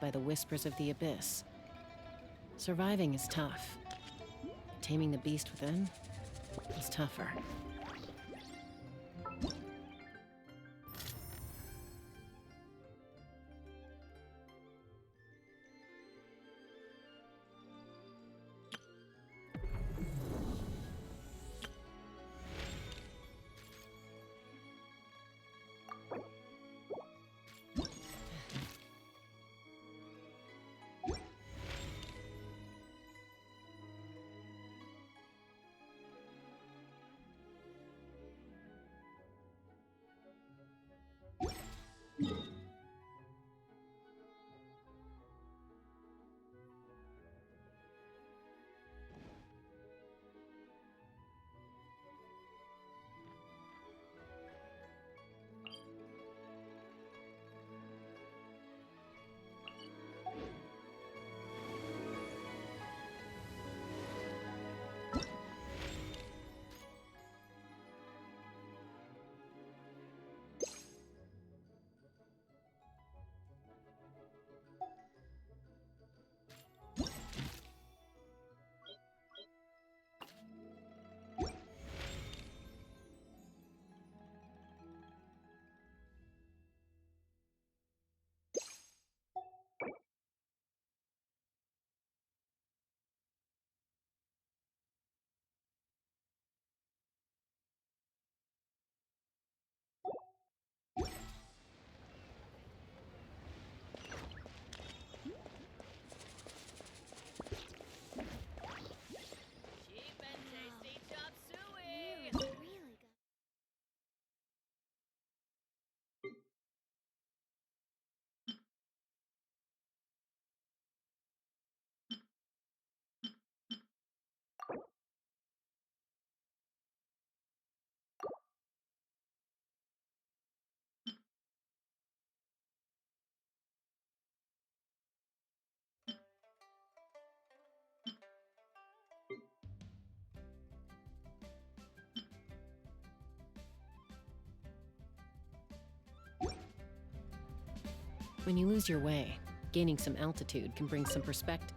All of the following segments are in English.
by the whispers of the abyss. Surviving is tough. Taming the beast within is tougher. When you lose your way, gaining some altitude can bring some perspective.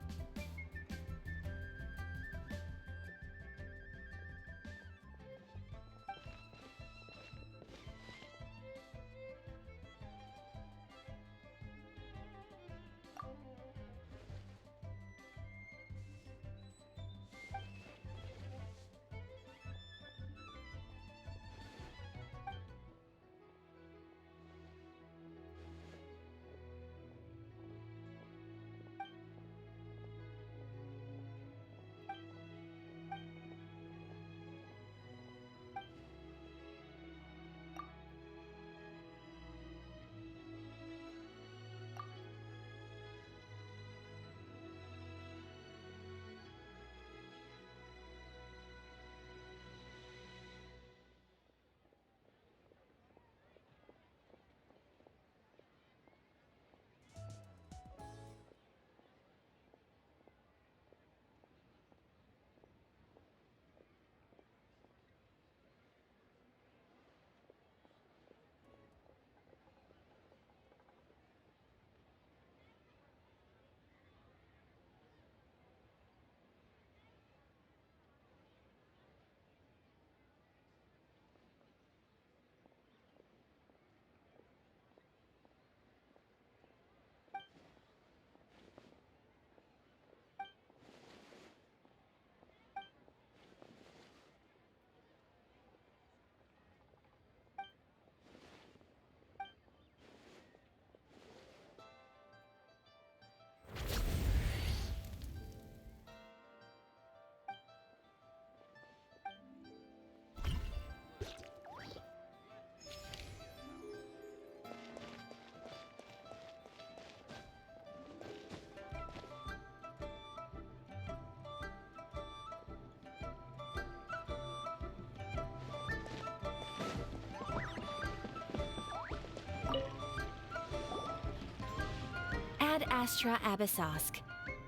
Ad Astra Abyssosk.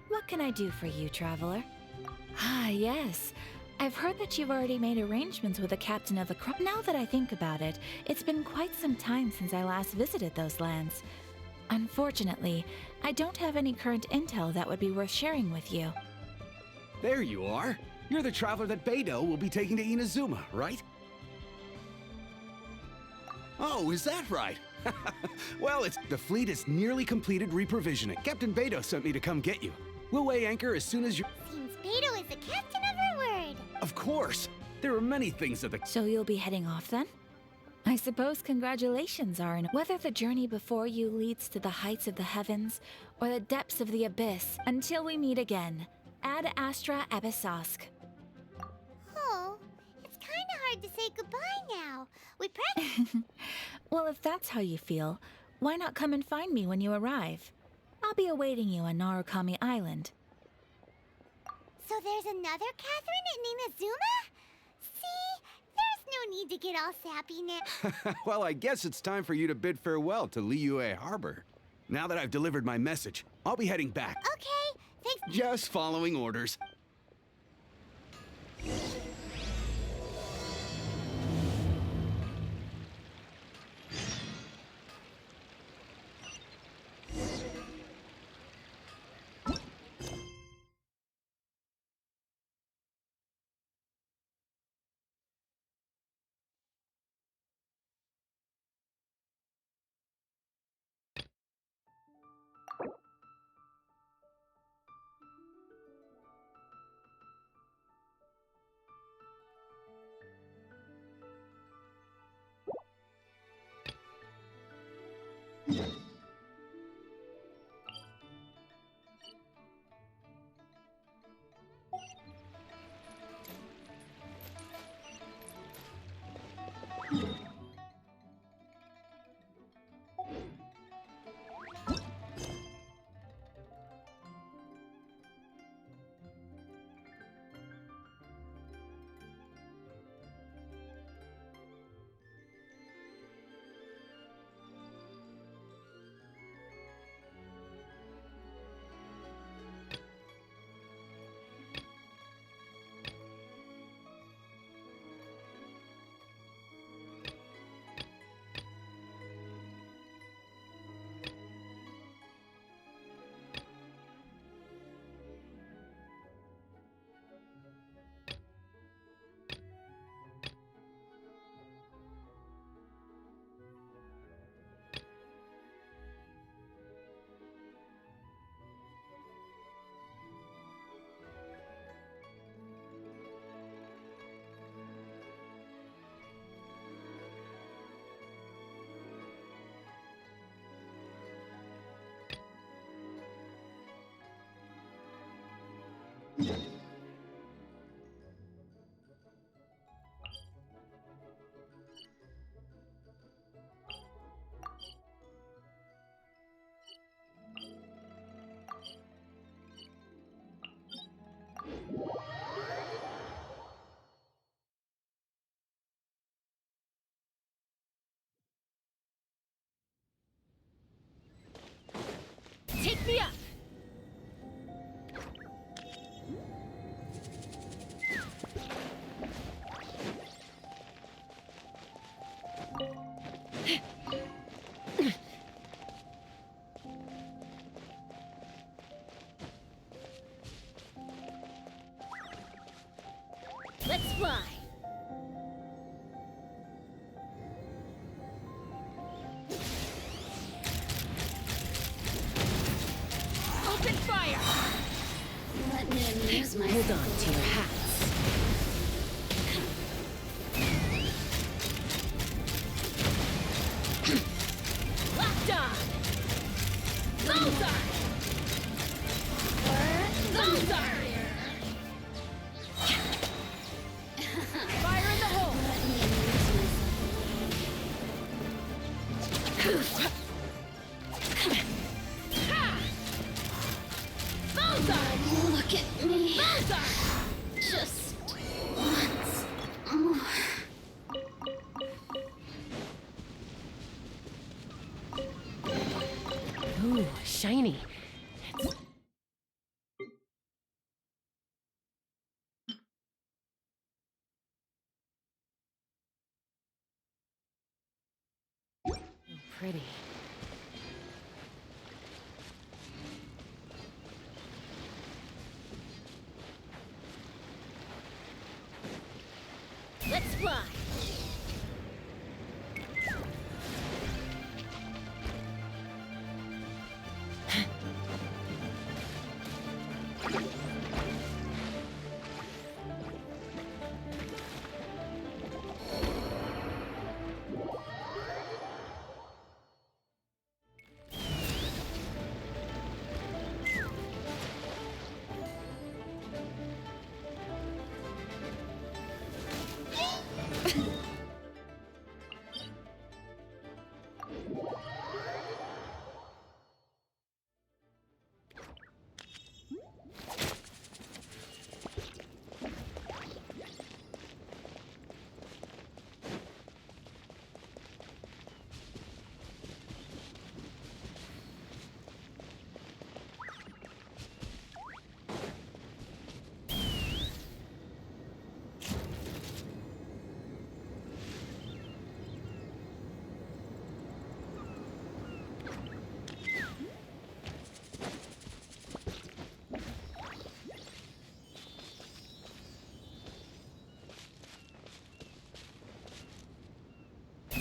What can I do for you, traveler? Ah, yes. I've heard that you've already made arrangements with the captain of the crop. Now that I think about it, it's been quite some time since I last visited those lands. Unfortunately, I don't have any current intel that would be worth sharing with you. There you are. You're the traveler that Beidou will be taking to Inazuma, right? Oh, is that right? Well, the fleet is nearly completed reprovisioning. Captain Beidou sent me to come get you. We'll weigh anchor as soon as you... Seems Beidou is the captain of our word. Of course! There are many things that the... So you'll be heading off then? I suppose congratulations are in whether the journey before you leads to the heights of the heavens or the depths of the abyss. Until we meet again, Ad Astra Abyssosk. Oh, it's kind of hard to say goodbye now. We practiced. Well, if that's how you feel, why not come and find me when you arrive? I'll be awaiting you on Narukami Island. So there's another Catherine in Inazuma? See? There's no need to get all sappy now. Well, I guess it's time for you to bid farewell to Liyue Harbor. Now that I've delivered my message, I'll be heading back. Okay, thanks. Just following orders. Take me up! Let's fly! Open fire! Let me amuse myself. Hold on to your hats. Locked on! Bullseye! Bullseye! Fire in the hole! Let me amuse myself. Ha! Bullseye! Look at me. Bullseye! Just once more. Ooh, shiny. It's... Oh, pretty.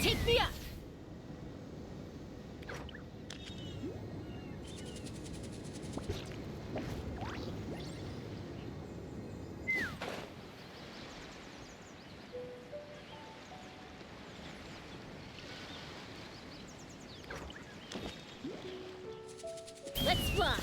Take me up! Let's fly!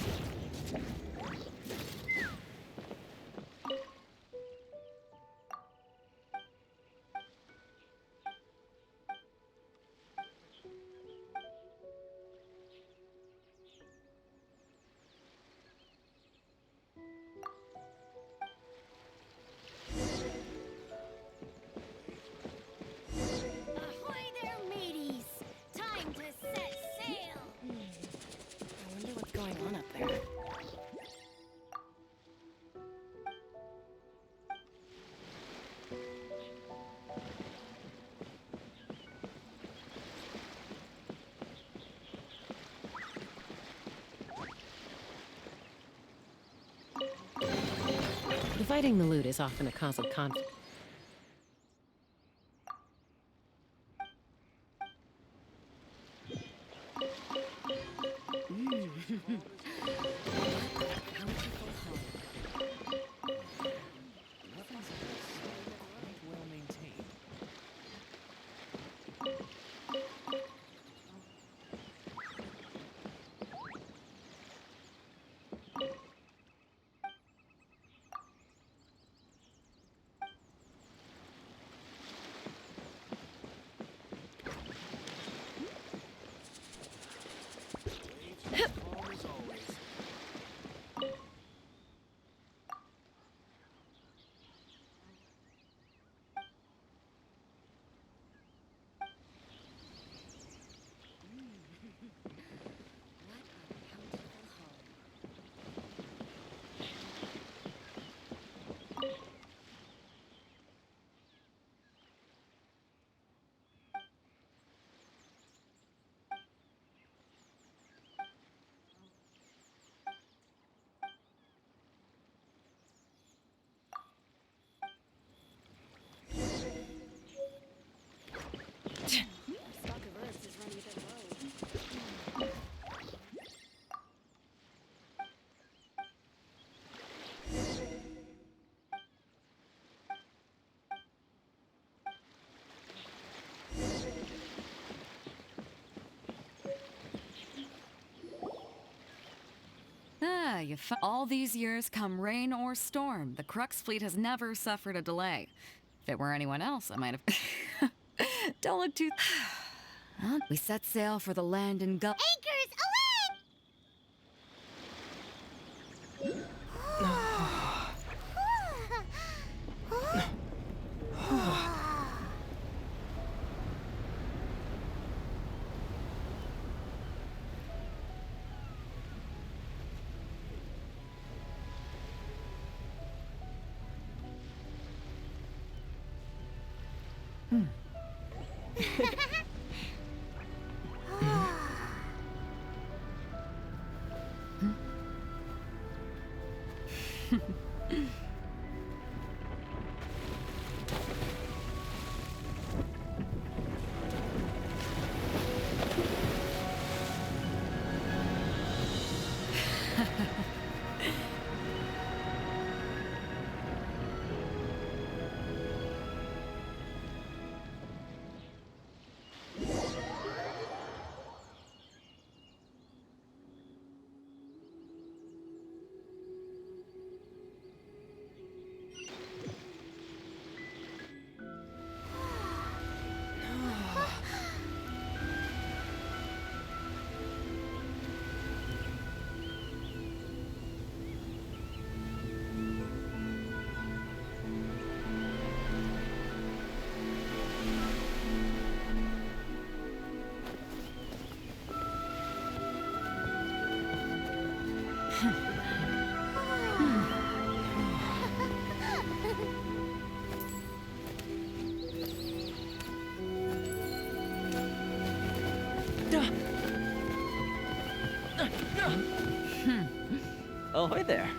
Ahoy there, mateys! Time to set sail! I wonder what's going on up there. Dividing the loot is often a cause of conflict. Well maintained. Waves calm as always. Stock of herbs is running a bit low. All these years, come rain or storm, the Crux fleet has never suffered a delay. If it were anyone else, I might have. Don't look too. Huh? We set sail for the land and go. Anchors away! Ahoy there.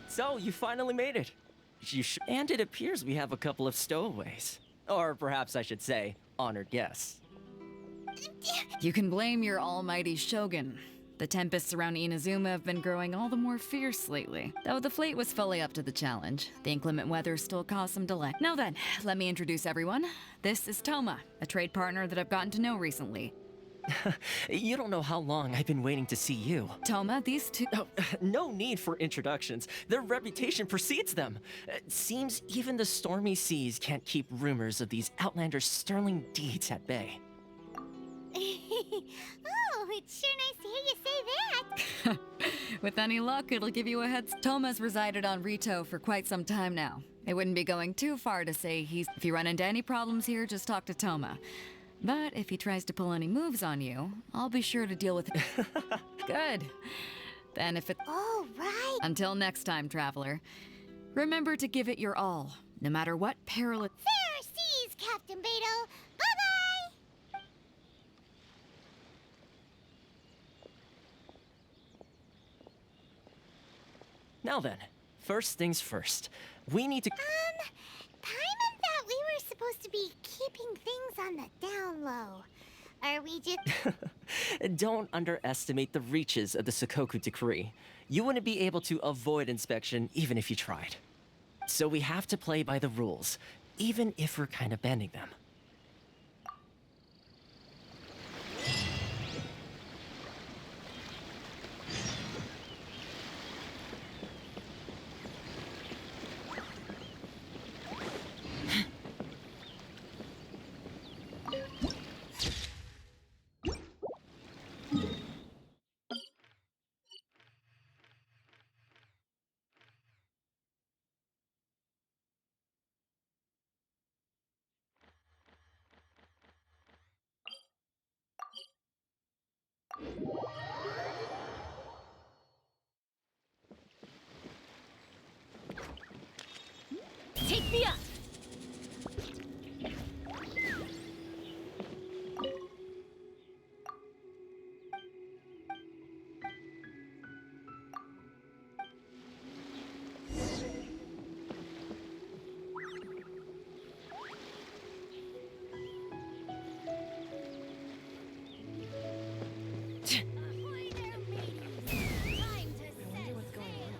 So, you finally made it. And it appears we have a couple of stowaways. Or perhaps I should say, honored guests. You can blame your almighty shogun. The tempests around Inazuma have been growing all the more fierce lately. Though the fleet was fully up to the challenge, the inclement weather still caused some delay. Now then, let me introduce everyone. This is Toma, a trade partner that I've gotten to know recently. You don't know how long I've been waiting to see you. Toma, these two— Oh, no need for introductions. Their reputation precedes them. Seems even the stormy seas can't keep rumors of these outlanders' sterling deeds at bay. Oh, it's sure nice to hear you say that. With any luck, it'll give you a head— Toma's resided on Rito for quite some time now. It wouldn't be going too far to say if you run into any problems here, just talk to Toma. But if he tries to pull any moves on you, I'll be sure to deal with it. Good. Then if it— Oh, right. Until next time, traveler. Remember to give it your all, no matter what peril it— Fair seas, Captain Beto. Bye-bye. Now then, first things first. We need to— Paimon thought we were supposed to be keeping things on the down low. Are we just... Don't underestimate the reaches of the Sakoku Decree. You wouldn't be able to avoid inspection even if you tried. So we have to play by the rules, even if we're kind of bending them. Take me up! Ahoy there, mateys. Time to set sail.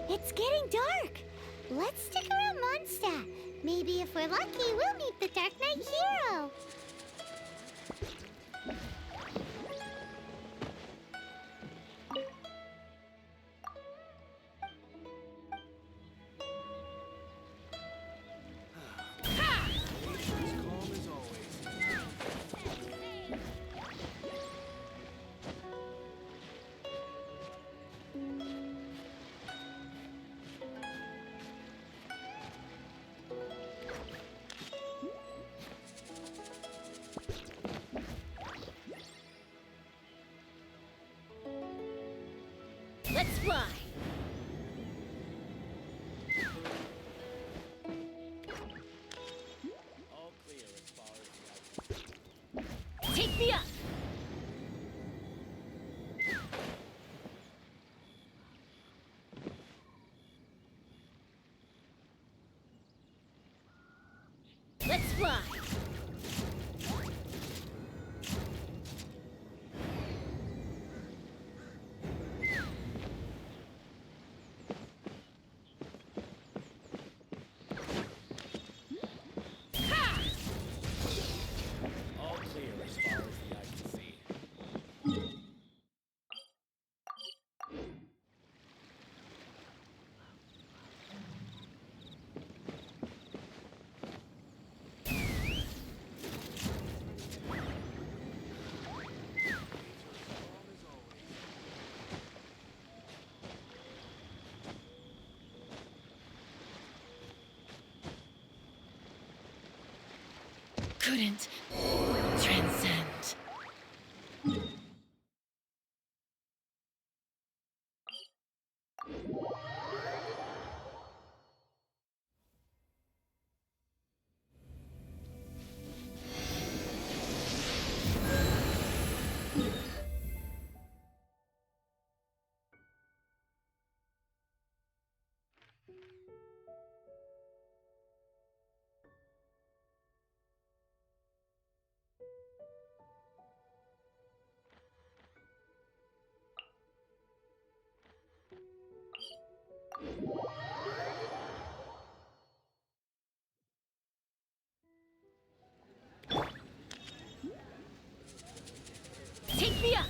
It's getting dark. Let's stick around Mondstadt. Maybe if we're lucky, we'll meet the Dark Knight hero. As calm as always. Let's fly! All clear as far as the eye can see. Take me up! Let's fly! All clear as far as the eye can see. Couldn't transcend. Take me up!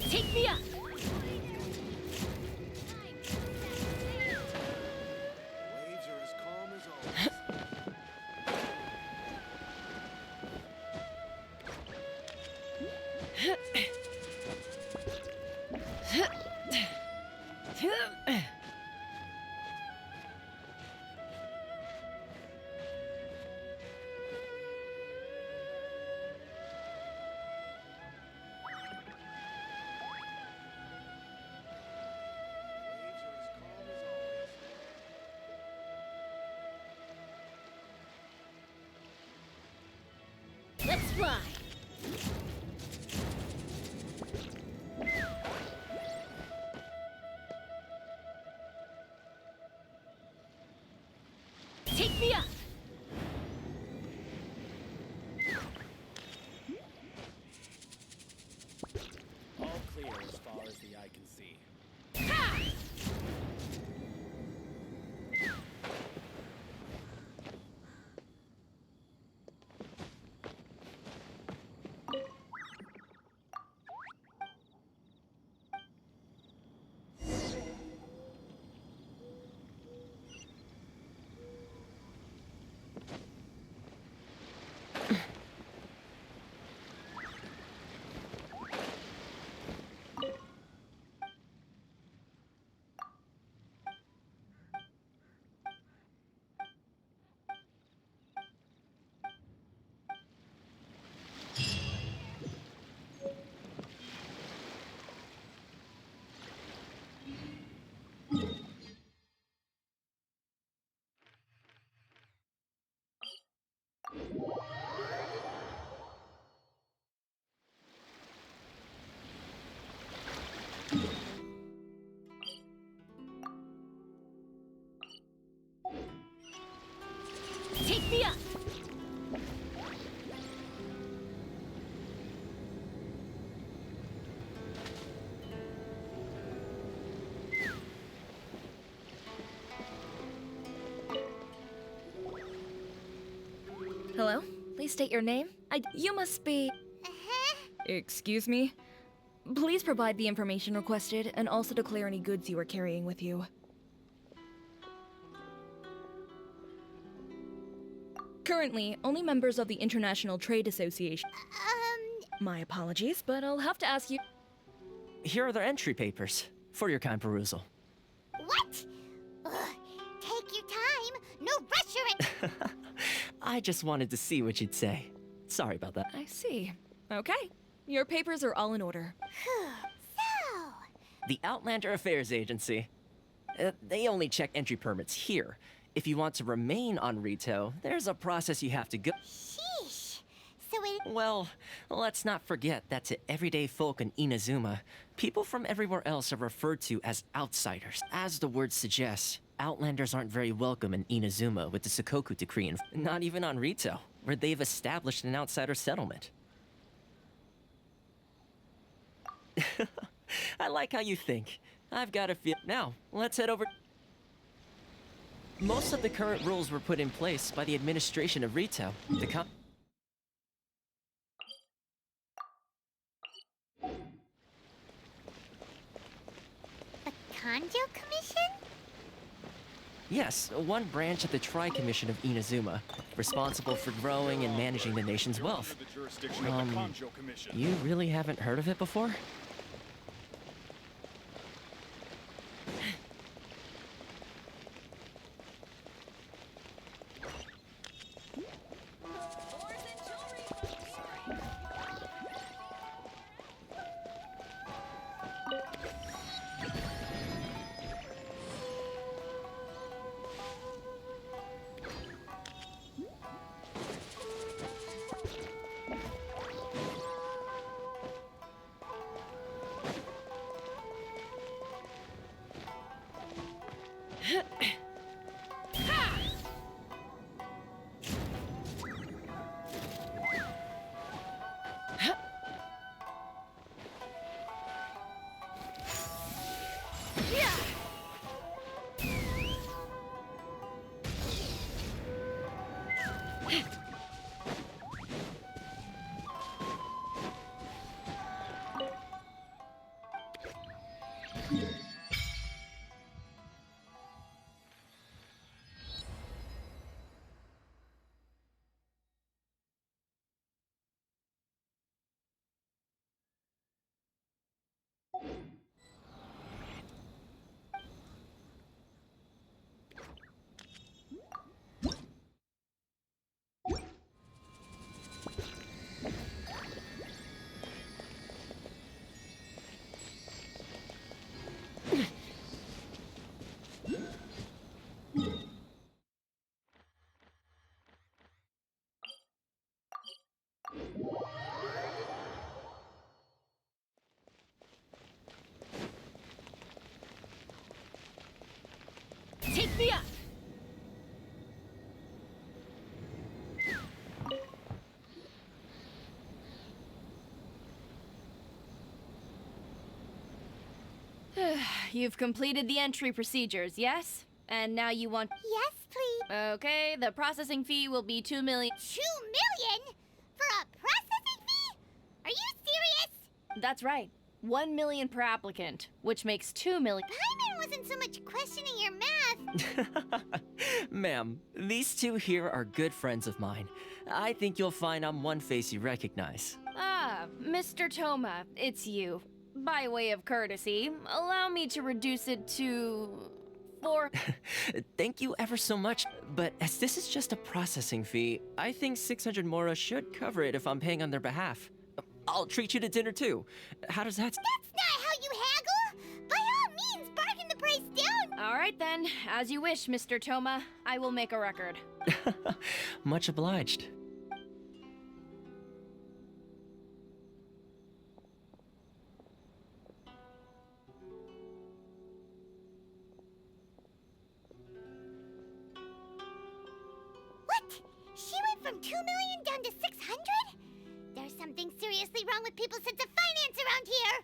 Take me up! Waves are as calm as always. Waves are as calm as always. Let's fly! Take me up! All clear as far as the eye can see. Take me up! Hello? Please state your name. You must be... Excuse me? Please provide the information requested and also declare any goods you are carrying with you. Currently, only members of the International Trade Association... My apologies, but I'll have to ask you. Here are their entry papers for your kind perusal. What? Ugh, take your time. No rush or it. I just wanted to see what you'd say. Sorry about that. I see. Okay. Your papers are all in order. So, The Outlander Affairs Agency. They only check entry permits here. If you want to remain on Rito, there's a process you have to go. sheesh. So it. Well, let's not forget that to everyday folk in Inazuma, people from everywhere else are referred to as outsiders. As the word suggests, Outlanders aren't very welcome in Inazuma with the Sakoku Decree, and not even on Rito, where they've established an outsider settlement. I like how you think. I've got a feel. Now, let's head over. Most of the current rules were put in place by the administration of Rito. The The Kanjo Commission? Yes, one branch of the Tri-Commission of Inazuma, responsible for growing and managing the nation's wealth. The jurisdiction of the Kanjo Commission. You really haven't heard of it before? Take me up! You've completed the entry procedures, yes? And now you want... Yes, please. Okay, the processing fee will be 2 million. 2 million? For a processing fee? Are you serious? That's right. 1 million per applicant, which makes 2 million. Paimon wasn't so much questioning your math. Ma'am, these two here are good friends of mine. I think you'll find I'm one face you recognize. Ah, Mr. Toma, it's you. By way of courtesy, allow me to reduce it to... 4... Thank you ever so much, but as this is just a processing fee, I think 600 Mora should cover it if I'm paying on their behalf. I'll treat you to dinner too. How does that... That's not how you haggle! By all means, bargain the price down! All right then, as you wish, Mr. Toma. I will make a record. Much obliged. What? She went from 2 million down to 600? There's something seriously wrong with people's sense of finance around here!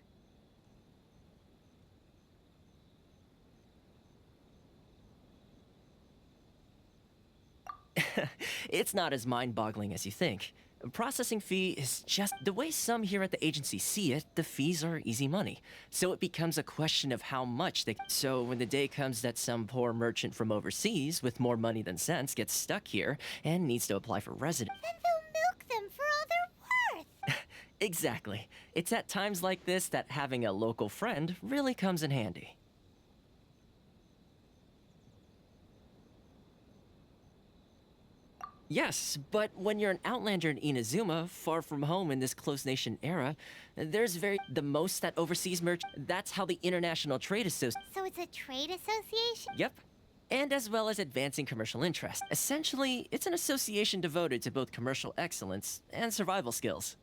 It's not as mind-boggling as you think. A processing fee is just the way some here at the agency see it. The fees are easy money, so it becomes a question of how much they. So when the day comes that some poor merchant from overseas with more money than sense gets stuck here and needs to apply for residence, Then they'll milk them for all they're worth! Exactly. It's at times like this that having a local friend really comes in handy. Yes, but when you're an outlander in Inazuma, far from home in this close nation era, the most that overseas that's how the International Trade Association. So it's a trade association? Yep. And as well as advancing commercial interest. Essentially, it's an association devoted to both commercial excellence and survival skills.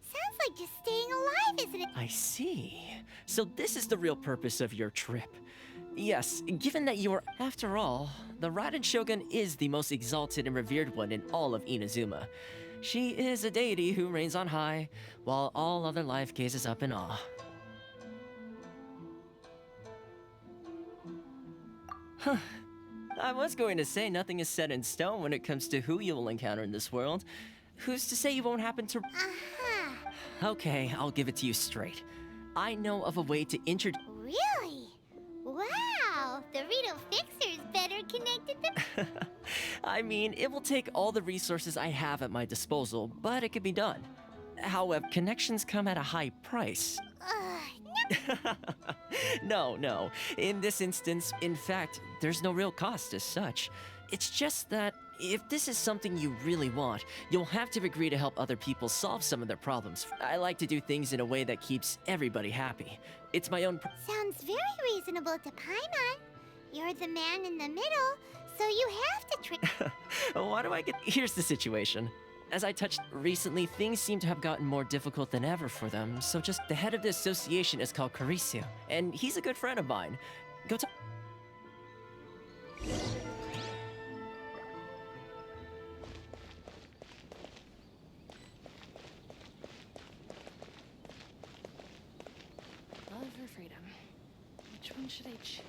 Sounds like just staying alive, isn't it? I see. So this is the real purpose of your trip. Yes, given that you are, after all, the Raiden Shogun is the most exalted and revered one in all of Inazuma. She is a deity who reigns on high, while all other life gazes up in awe. Huh. I was going to say nothing is set in stone when it comes to who you will encounter in this world. Who's to say you won't happen to... Okay, I'll give it to you straight. I know of a way to introduce... Really? Wow, the Rito Fixer's better connected than... I mean, it will take all the resources I have at my disposal, but it can be done. However, connections come at a high price. No. In this instance, in fact, there's no real cost as such. It's just that if this is something you really want, you'll have to agree to help other people solve some of their problems. I like to do things in a way that keeps everybody happy. It's my own... Sounds very reasonable to Paimon. You're the man in the middle, so you have to trick... Why do I get... Here's the situation. As I touched recently, things seem to have gotten more difficult than ever for them, so just the head of the association is called Karisu, and he's a good friend of mine. Go to... Love or freedom? Which one should I choose?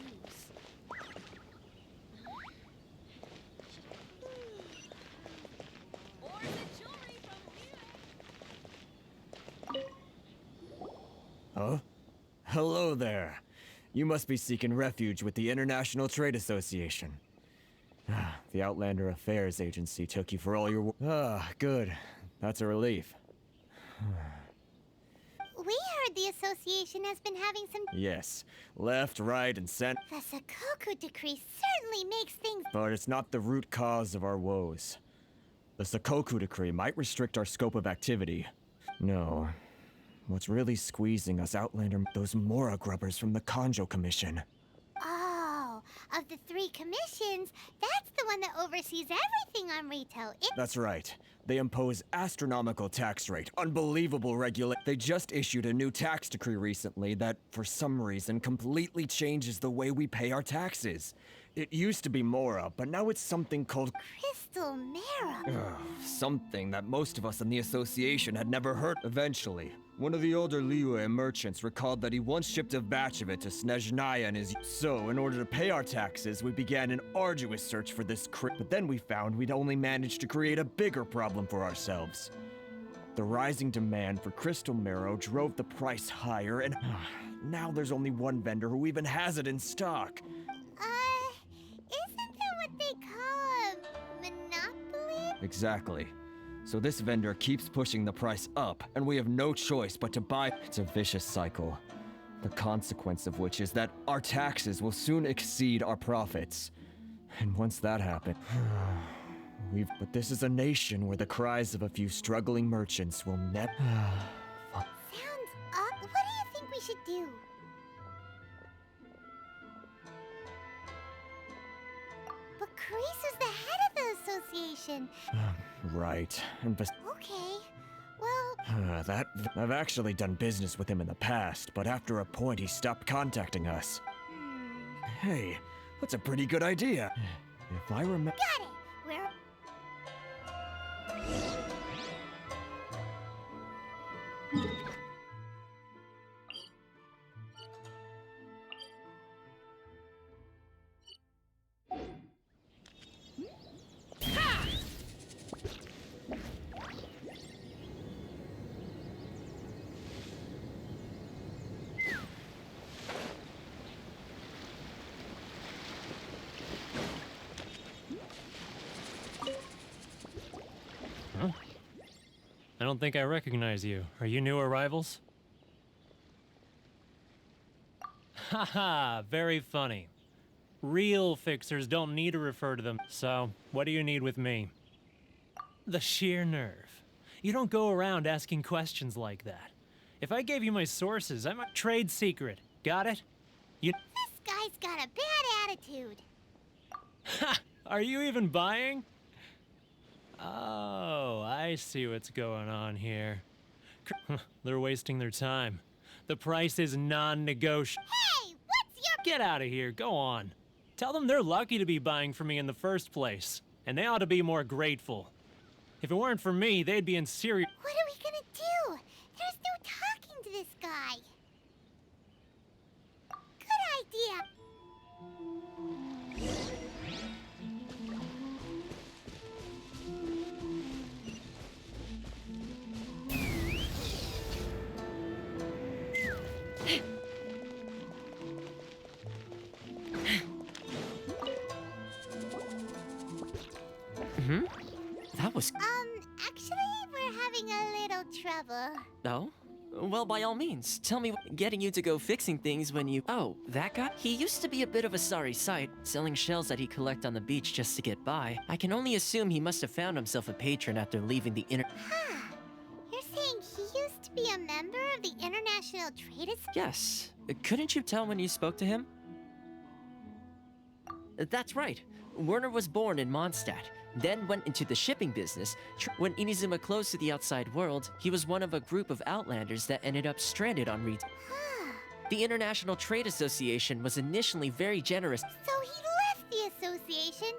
Huh? Hello there. You must be seeking refuge with the International Trade Association. The Outlander Affairs Agency took you for all your good. That's a relief. We heard the association has been having some... Yes. Left, right, and center. The Sakoku decree certainly makes things... But it's not the root cause of our woes. The Sakoku decree might restrict our scope of activity. No. What's really squeezing us Outlander... those Mora grubbers from the Kanjo Commission. Oh, of the 3 commissions, that's the one that oversees everything on retail. That's right. They impose astronomical tax rate, unbelievable They just issued a new tax decree recently that, for some reason, completely changes the way we pay our taxes. It used to be Mora, but now it's something called... Crystal Mara. Something that most of us in the association had never heard. Eventually, one of the older Liyue merchants recalled that he once shipped a batch of it to Snezhnaya and his... So, in order to pay our taxes, we began an arduous search for this but then we found we'd only managed to create a bigger problem for ourselves. The rising demand for crystal marrow drove the price higher, and now there's only one vendor who even has it in stock. Isn't that what they call a monopoly? Exactly. So this vendor keeps pushing the price up, and we have no choice but to buy. It's a vicious cycle. The consequence of which is that our taxes will soon exceed our profits. And once that happens, But this is a nation where the cries of a few struggling merchants will never... Sounds up. What do you think we should do? But Karisu's the head of the association. Right. Okay. Well... I've actually done business with him in the past, but after a point he stopped contacting us. Hey, that's a pretty good idea. If I remember... Got it! We're... don't think I recognize you. Are you new arrivals? Haha, very funny. Real fixers don't need to refer to them. So, what do you need with me? The sheer nerve. You don't go around asking questions like that. If I gave you my sources, I'm a trade secret. Got it? You. This guy's got a bad attitude. Ha! Are you even buying? Oh, I see what's going on here. They're wasting their time. The price is non-negotiable. Hey, what's your... Get out of here, go on. Tell them they're lucky to be buying from me in the first place, and they ought to be more grateful. If it weren't for me, they'd be in serious... What are we gonna do? There's no talking to this guy. Good idea. That was... Actually, we're having a little trouble. Oh? Well, by all means, tell me getting you to go fixing things when you... Oh, that guy? He used to be a bit of a sorry sight, selling shells that he'd collect on the beach just to get by. I can only assume he must have found himself a patron after leaving the inner... You're saying he used to be a member of the International Trade Association? Yes. Couldn't you tell when you spoke to him? That's right. Werner was born in Mondstadt, then went into the shipping business. When Inazuma closed to the outside world, he was one of a group of outlanders that ended up stranded on Reed. The International Trade Association was initially very generous. So he left the association?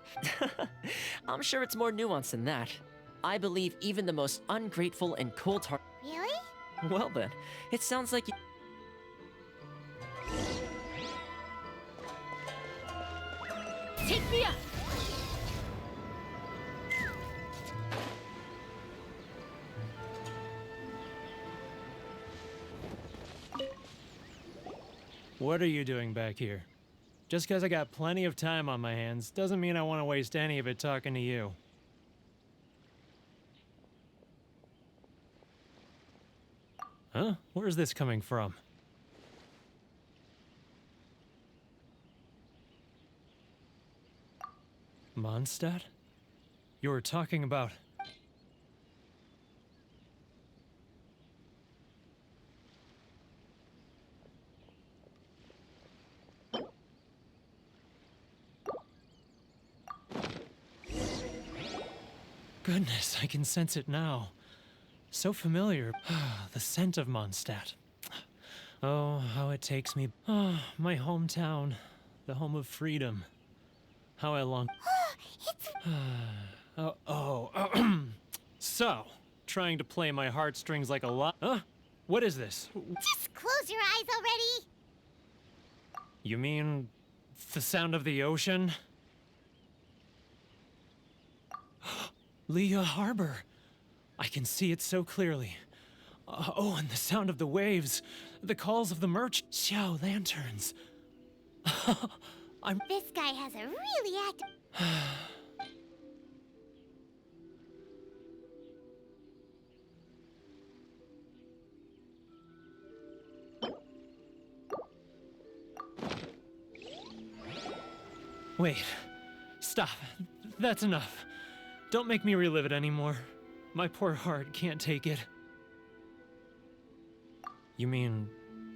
I'm sure it's more nuanced than that. I believe even the most ungrateful and cold-hearted... Really? Well then, it sounds like you... Take me up! What are you doing back here? Just because I got plenty of time on my hands doesn't mean I want to waste any of it talking to you. Huh? Where's this coming from? Mondstadt? You were talking about... Goodness, I can sense it now. So familiar. The scent of Mondstadt. Oh, how it takes me... Oh, my hometown. The home of freedom. How I long... So, trying to play my heartstrings like a lot... Huh? What is this? Just close your eyes already! You mean... the sound of the ocean? Leah Harbor. I can see it so clearly. Oh, and the sound of the waves. The calls of the Xiao lanterns. This guy has a really active... Wait. Stop. That's enough. Don't make me relive it anymore. My poor heart can't take it. You mean,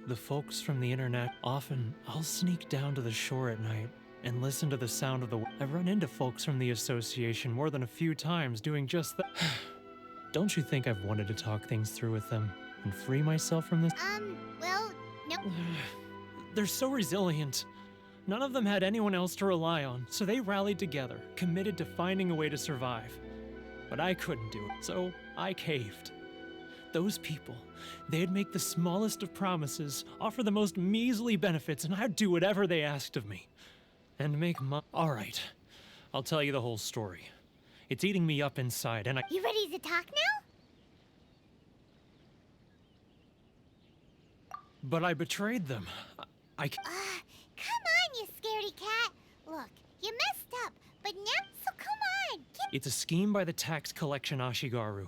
the folks from the internet? Often, I'll sneak down to the shore at night and listen to the sound of the... I've run into folks from the association more than a few times doing just that. Don't you think I've wanted to talk things through with them and free myself from this? Well, no. They're so resilient. None of them had anyone else to rely on, so they rallied together, committed to finding a way to survive. But I couldn't do it, so I caved. Those people, they'd make the smallest of promises, offer the most measly benefits, and I'd do whatever they asked of me. And make my... All right, I'll tell you the whole story. It's eating me up inside, and I... You ready to talk now? But I betrayed them. I... Come on, you scaredy cat. Look, you messed up, but now, so come on. It's a scheme by the tax collection Ashigaru.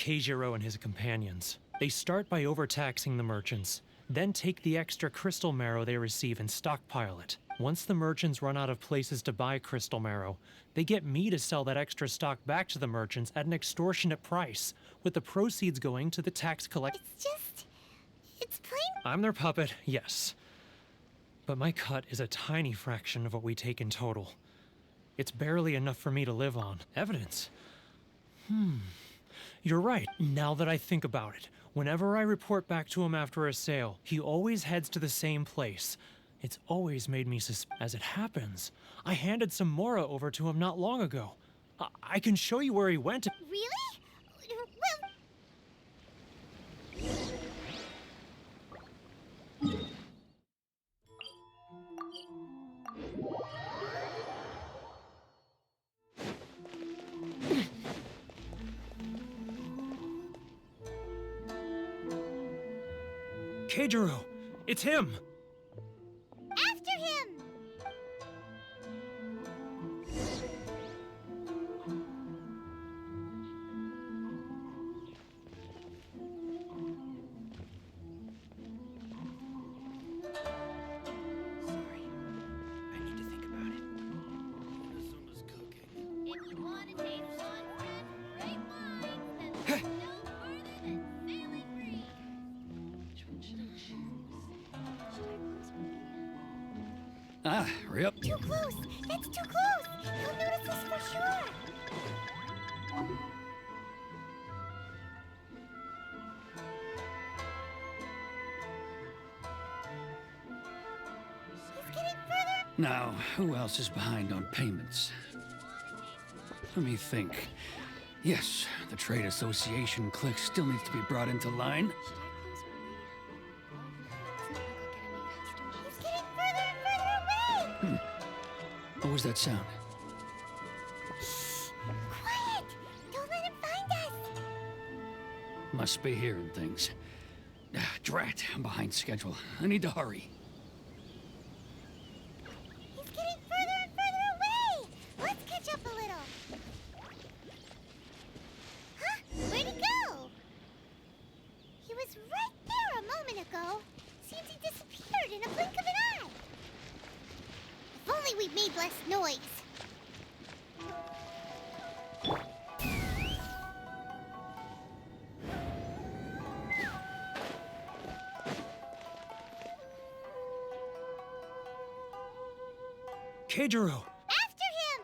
Keijiro and his companions. They start by overtaxing the merchants, then take the extra crystal marrow they receive and stockpile it. Once the merchants run out of places to buy crystal marrow, they get me to sell that extra stock back to the merchants at an extortionate price, with the proceeds going to the tax collect. It's plain. I'm their puppet, yes. But my cut is a tiny fraction of what we take in total. It's barely enough for me to live on. Evidence? You're right, now that I think about it. Whenever I report back to him after a sale, he always heads to the same place. It's always made me As it happens, I handed some Mora over to him not long ago. I can show you where he went. Really? Keijiro, it's him! After him! Sorry. I need to think about it. Inazuma's cooking. If you want to taste sunset, great wine, then look no further than Sailing Breeze. Which one should I choose? Should I close my Ah, hurry up. Too close! That's too close! He'll notice us for sure! He's getting further! Now, who else is behind on payments? Let me think. Yes, the Trade Association clique still needs to be brought into line. He's getting further and further away! What was that sound? Quiet! Don't let him find us! Must be hearing things. Drat, I'm behind schedule. I need to hurry. He's getting further and further away! Let's catch up a little. Huh? Where'd he go? He was right there a moment ago. Seems he disappeared in a blink of an eye. If only we'd made less noise. Keijiro! After him!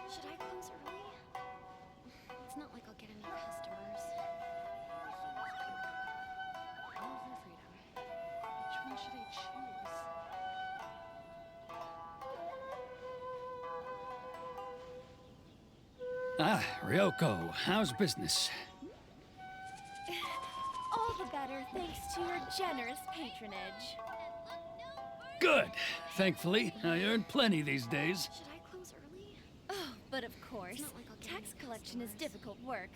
Should I close early? It's not like I'll get any customers. All for freedom. Which one should I choose? Ah, Ryoko, how's business? All the better thanks to your generous patronage. Good. Thankfully, I earn plenty these days. Should I close early? Oh, but of course. Not like I'll get tax collection is difficult work.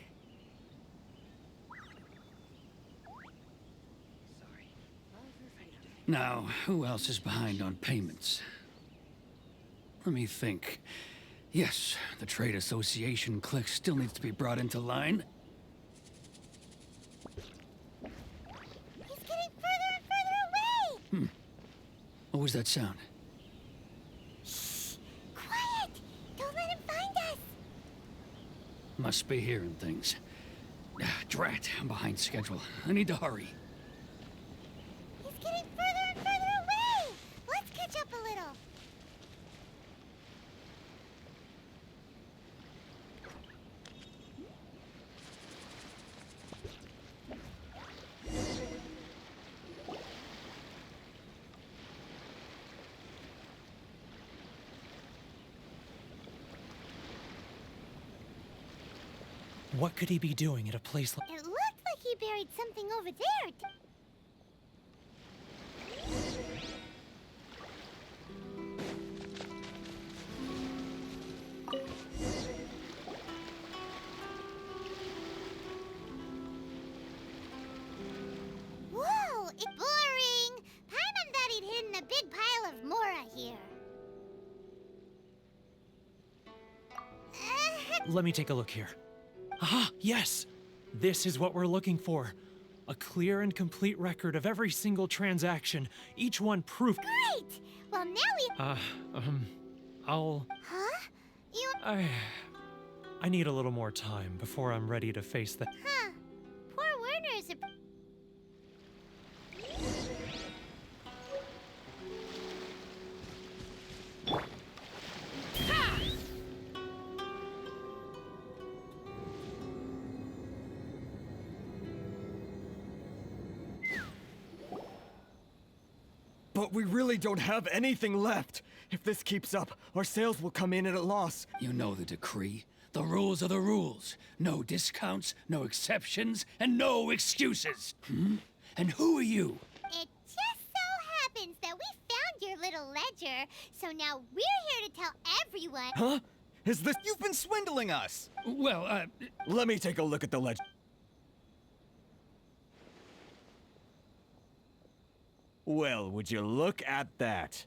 Sorry. All for freedom. Now, who else is behind on payments? Let me think. Yes, the Trade Association clique still needs to be brought into line. He's getting further and further away! What was that sound? Quiet! Don't let him find us! Must be hearing things. Drat, I'm behind schedule. I need to hurry. He's getting further and further away! Let's catch up a little. What could he be doing at a place like... It looked like he buried something over there. Whoa! Let me take a look here. Ah, yes! This is what we're looking for. A clear and complete record of every single transaction, each one proof. Great! Well, now we... I'll... Huh? You... I need a little more time before I'm ready to face that. Huh. Poor Werner's a... But we really don't have anything left. If this keeps up, our sales will come in at a loss. You know the decree. The rules are the rules. No discounts, no exceptions, and no excuses. And who are you? It just so happens that we found your little ledger, so now we're here to tell everyone... Huh? Is this... You've been swindling us! Well, Let me take a look at the ledger. Well, would you look at that?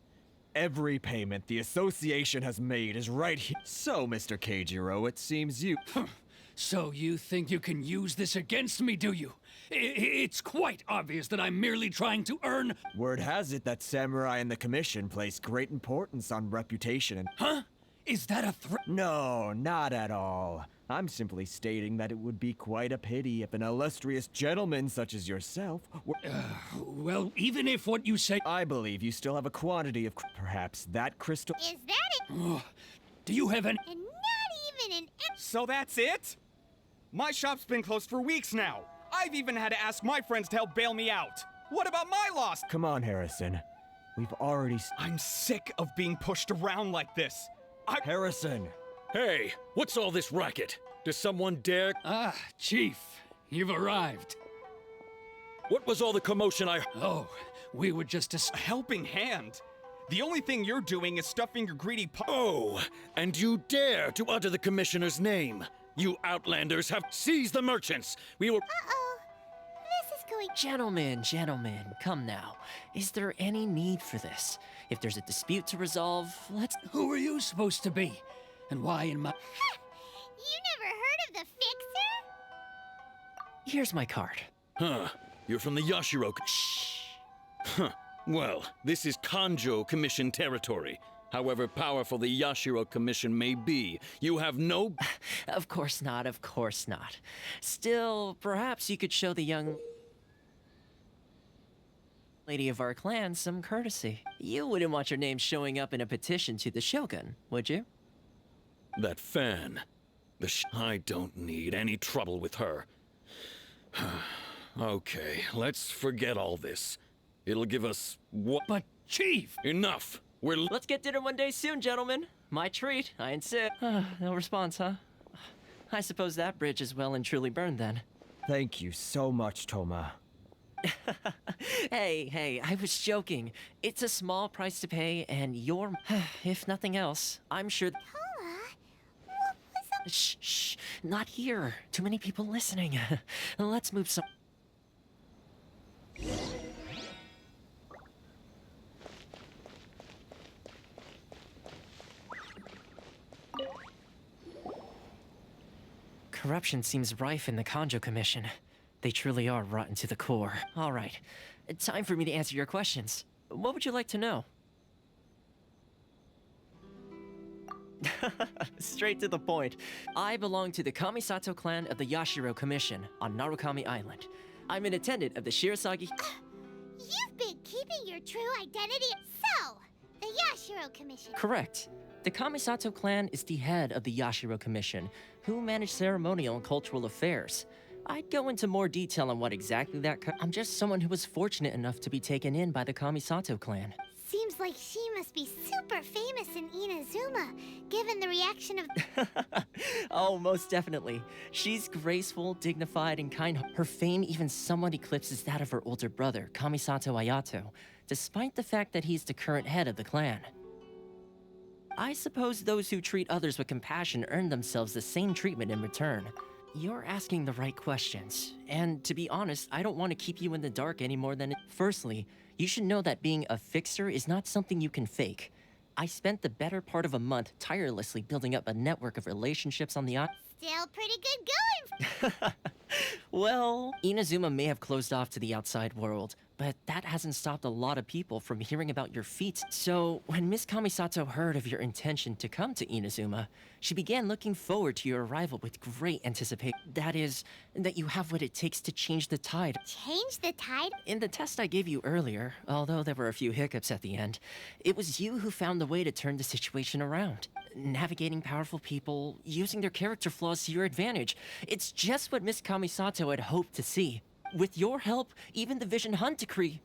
Every payment the association has made is right here. So, Mr. Keijiro, it seems you... So you think you can use this against me, do you? It's quite obvious that I'm merely trying to earn... Word has it that Samurai and the Commission place great importance on reputation and... Huh? Is that a threat? No, not at all. I'm simply stating that it would be quite a pity if an illustrious gentleman such as yourself were... Well, even if what you say... I believe you still have a quantity of... Perhaps that crystal... Is that it? Do you have any... And not even an... So that's it? My shop's been closed for weeks now. I've even had to ask my friends to help bail me out. What about my loss? Come on, Harrison. We've already... I'm sick of being pushed around like this. Harrison! Hey, what's all this racket? Does someone dare... Ah, Chief, you've arrived. What was all the commotion I... Oh, we were just a helping hand. The only thing you're doing is stuffing your greedy Oh, and you dare to utter the Commissioner's name. You Outlanders have seized the merchants. We will... Uh-oh. This is going... Gentlemen, come now. Is there any need for this? If there's a dispute to resolve, let's... Who are you supposed to be? And why in my... You never heard of the Fixer? Here's my card. Huh. You're from the Yashiro... Shh. Huh. Well, this is Kanjo Commission territory. However powerful the Yashiro Commission may be, you have no... Of course not. Still, perhaps you could show the young... lady of our clan some courtesy. You wouldn't want your name showing up in a petition to the Shogun, would you? That fan. I don't need any trouble with her. Okay, let's forget all this. It'll give us what... But, Chief! Enough! Let's get dinner one day soon, gentlemen. My treat, I insist. No response, huh? I suppose that bridge is well and truly burned then. Thank you so much, Toma. Hey, I was joking. It's a small price to pay, and you're... if nothing else, I'm sure... Toma? What was up? Shh, not here. Too many people listening. Let's move some... Corruption seems rife in the Kanjo Commission. They truly are rotten to the core. All right, time for me to answer your questions. What would you like to know? Straight to the point. I belong to the Kamisato clan of the Yashiro Commission on Narukami Island. I'm an attendant of the Shirasagi... You've been keeping your true identity... So, the Yashiro Commission. Correct. The Kamisato clan is the head of the Yashiro Commission, who manage ceremonial and cultural affairs. I'd go into more detail on what exactly I'm just someone who was fortunate enough to be taken in by the Kamisato clan. Seems like she must be super famous in Inazuma, given the reaction of... Oh, most definitely. She's graceful, dignified, and kind. Her fame even somewhat eclipses that of her older brother, Kamisato Ayato, despite the fact that he's the current head of the clan. I suppose those who treat others with compassion earn themselves the same treatment in return. You're asking the right questions, and to be honest, I don't want to keep you in the dark any more than... Firstly, you should know that being a fixer is not something you can fake. I spent the better part of a month tirelessly building up a network of relationships on the island. Still pretty good going. Well, Inazuma may have closed off to the outside world, but that hasn't stopped a lot of people from hearing about your feats. So, when Miss Kamisato heard of your intention to come to Inazuma, she began looking forward to your arrival with great anticipation. That is, that you have what it takes to change the tide. Change the tide? In the test I gave you earlier, although there were a few hiccups at the end, it was you who found the way to turn the situation around. Navigating powerful people, using their character flaws to your advantage. It's just what Miss Kamisato had hoped to see. With your help, even the Vision Hunt decree.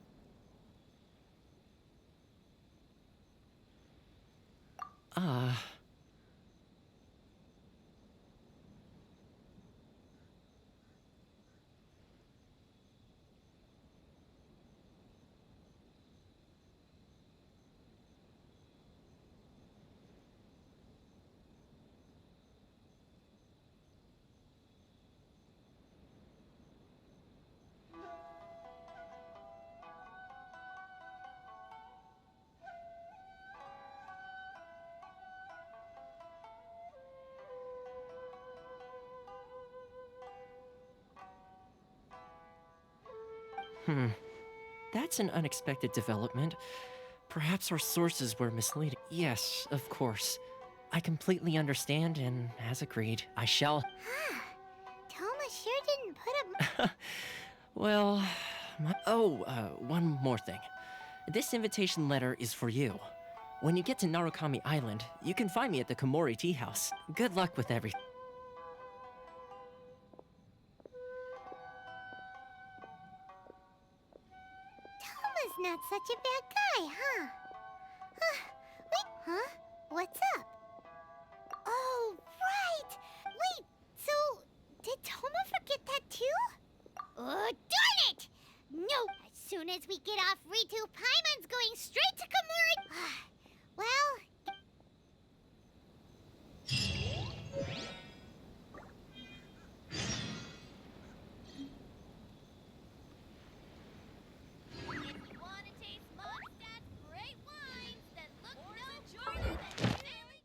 That's an unexpected development. Perhaps our sources were misleading. Yes, of course. I completely understand, and as agreed, I shall... Toma sure didn't put up... Well... one more thing. This invitation letter is for you. When you get to Narukami Island, you can find me at the Komori Tea House. Good luck with everything. Toma's not such a bad guy, huh? Wait, huh? What's up? Oh, right! Wait, so did Toma forget that too? Oh, darn it! No, as soon as we get off Ritu, Paimon's going straight to Komori. Well... Wanna taste Mondstadt's great wines that look no shorter than daily...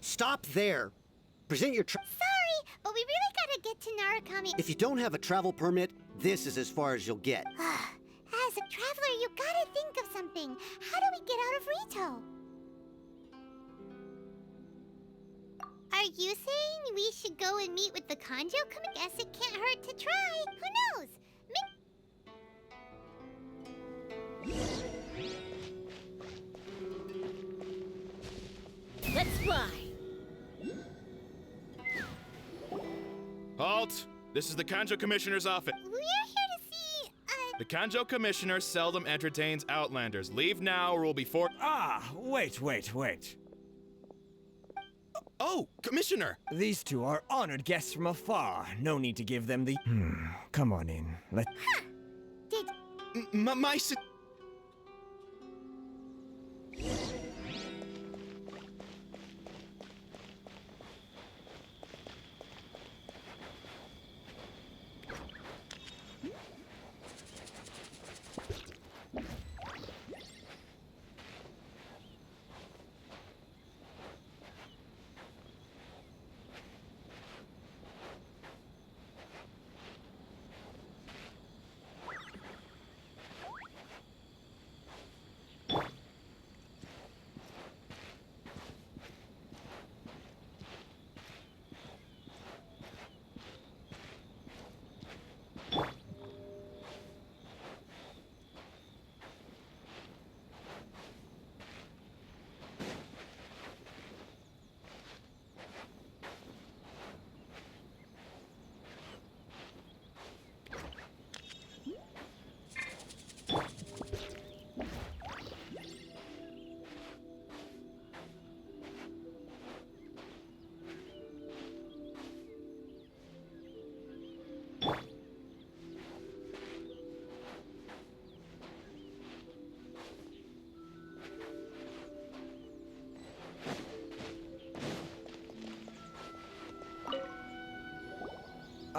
Stop there! Present your Sorry, but we really gotta get to Narukami. If you don't have a travel permit, this is as far as you'll get. As a traveler, you gotta think of something. How do we get out of Rito? Are you saying we should go and meet with the Kanjo Committee? Guess it can't hurt to try. Who knows? Let's fly! Halt! This is the Kanjo Commissioner's office. We're here to see, The Kanjo Commissioner seldom entertains Outlanders. Leave now or we'll be for- Wait. Oh, Commissioner! These two are honored guests from afar. No need to give them the... Come on in. My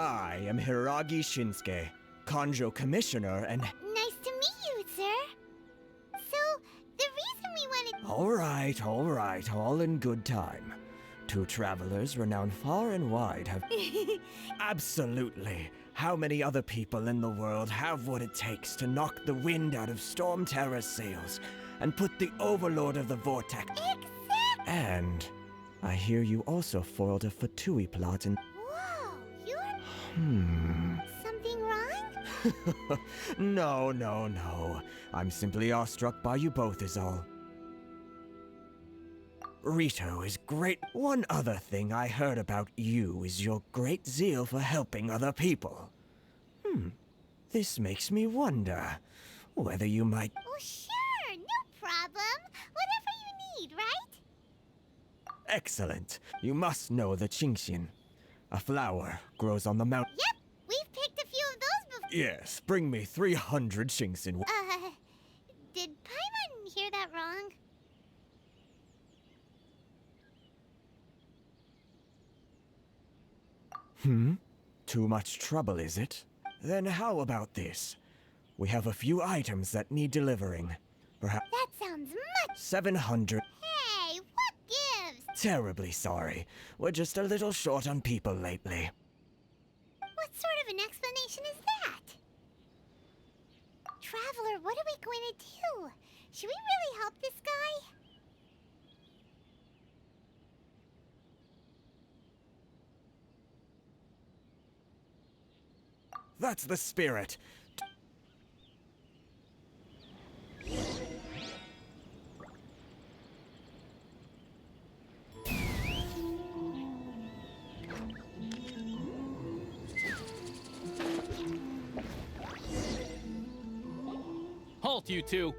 I am Hiragi Shinsuke, Kanjo Commissioner and... Nice to meet you, sir. So, the reason we wanted... All right, all in good time. Two travelers renowned far and wide have... Absolutely. How many other people in the world have what it takes to knock the wind out of Storm Terror's sails and put the Overlord of the Vortex... Exactly! And I hear you also foiled a Fatui plot and... Whoa, you're... Something wrong? No. I'm simply awestruck by you both is all. Rito is great. One other thing I heard about you is your great zeal for helping other people. This makes me wonder whether you might... Oh, sure, no problem. Whatever you need, right? Excellent. You must know the Genshin. A flower grows on the mountain. Yep, we've picked a few of those before. Yes, bring me 300 Genshin. Did Paimon hear that wrong? Too much trouble, is it? Then how about this? We have a few items that need delivering. Perhaps That sounds much... 700. Hey, what gives? Terribly sorry. We're just a little short on people lately. What sort of an explanation is that? Traveler, what are we going to do? Should we really help this guy? That's the spirit. Halt, you two!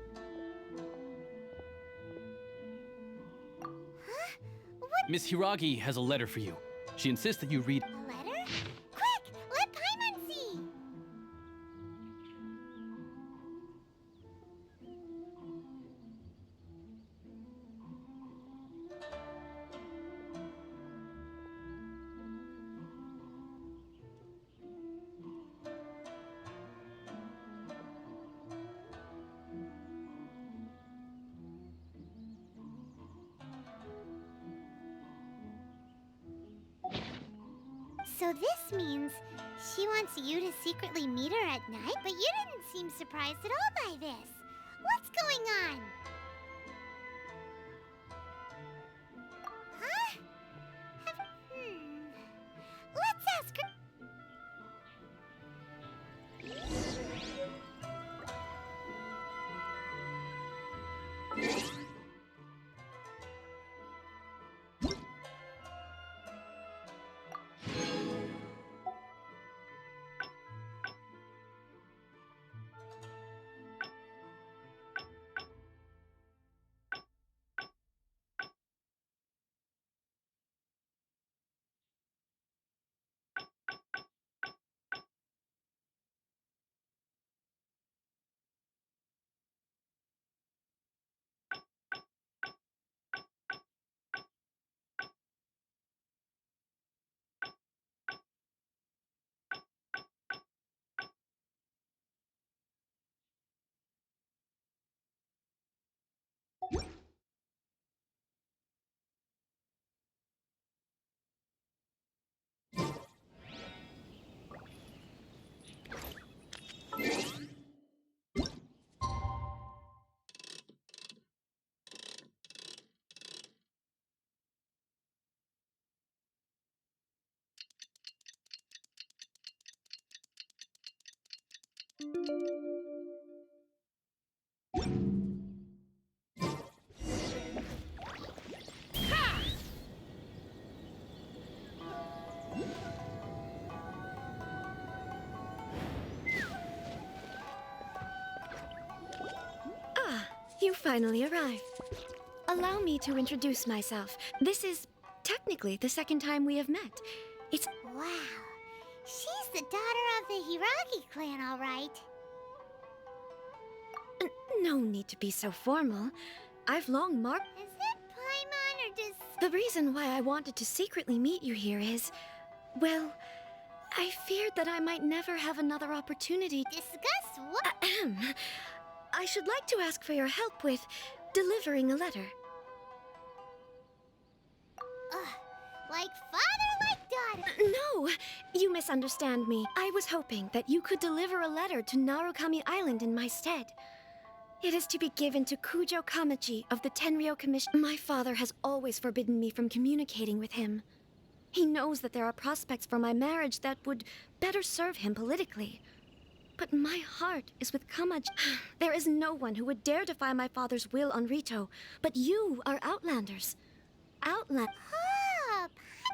Huh? What? Miss Hiragi has a letter for you. She insists that you read. A letter? Quick! Let Paimon see! So this means she wants you to secretly meet her at night, but you didn't seem surprised at all by this. What's going on? Huh? Let's ask her. You finally arrived. Allow me to introduce myself. This is technically the second time we have met. It's... Wow. She's the daughter of the Hiragi clan, all right. No need to be so formal. I've long marked... Is it Paimon or does... The reason why I wanted to secretly meet you here is... Well, I feared that I might never have another opportunity. Discuss what? I should like to ask for your help with delivering a letter. Like father, like daughter. No, you misunderstand me. I was hoping that you could deliver a letter to Narukami Island in my stead. It is to be given to Kujo Kamachi of the Tenryou Commission. My father has always forbidden me from communicating with him. He knows that there are prospects for my marriage that would better serve him politically. But my heart is with Kamachi. There is no one who would dare defy my father's will on Rito, but you are Outlanders.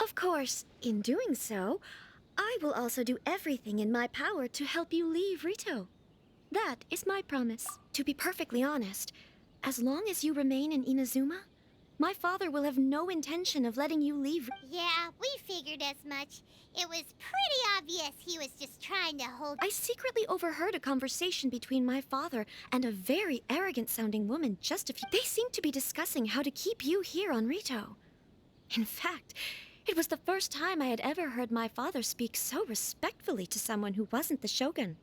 Of course, in doing so, I will also do everything in my power to help you leave Rito. That is my promise. To be perfectly honest, as long as you remain in Inazuma, my father will have no intention of letting you leave. Yeah, we figured as much. It was pretty obvious he was just trying to hold... I secretly overheard a conversation between my father and a very arrogant-sounding woman just a few... They seemed to be discussing how to keep you here on Rito. In fact, it was the first time I had ever heard my father speak so respectfully to someone who wasn't the shogun.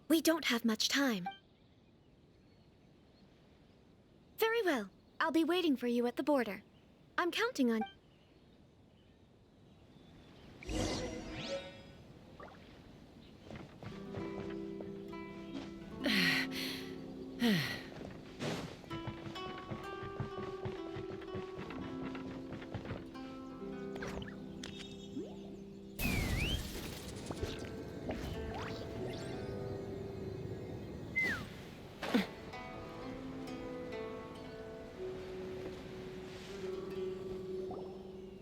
We don't have much time. Very well. I'll be waiting for you at the border. I'm counting on...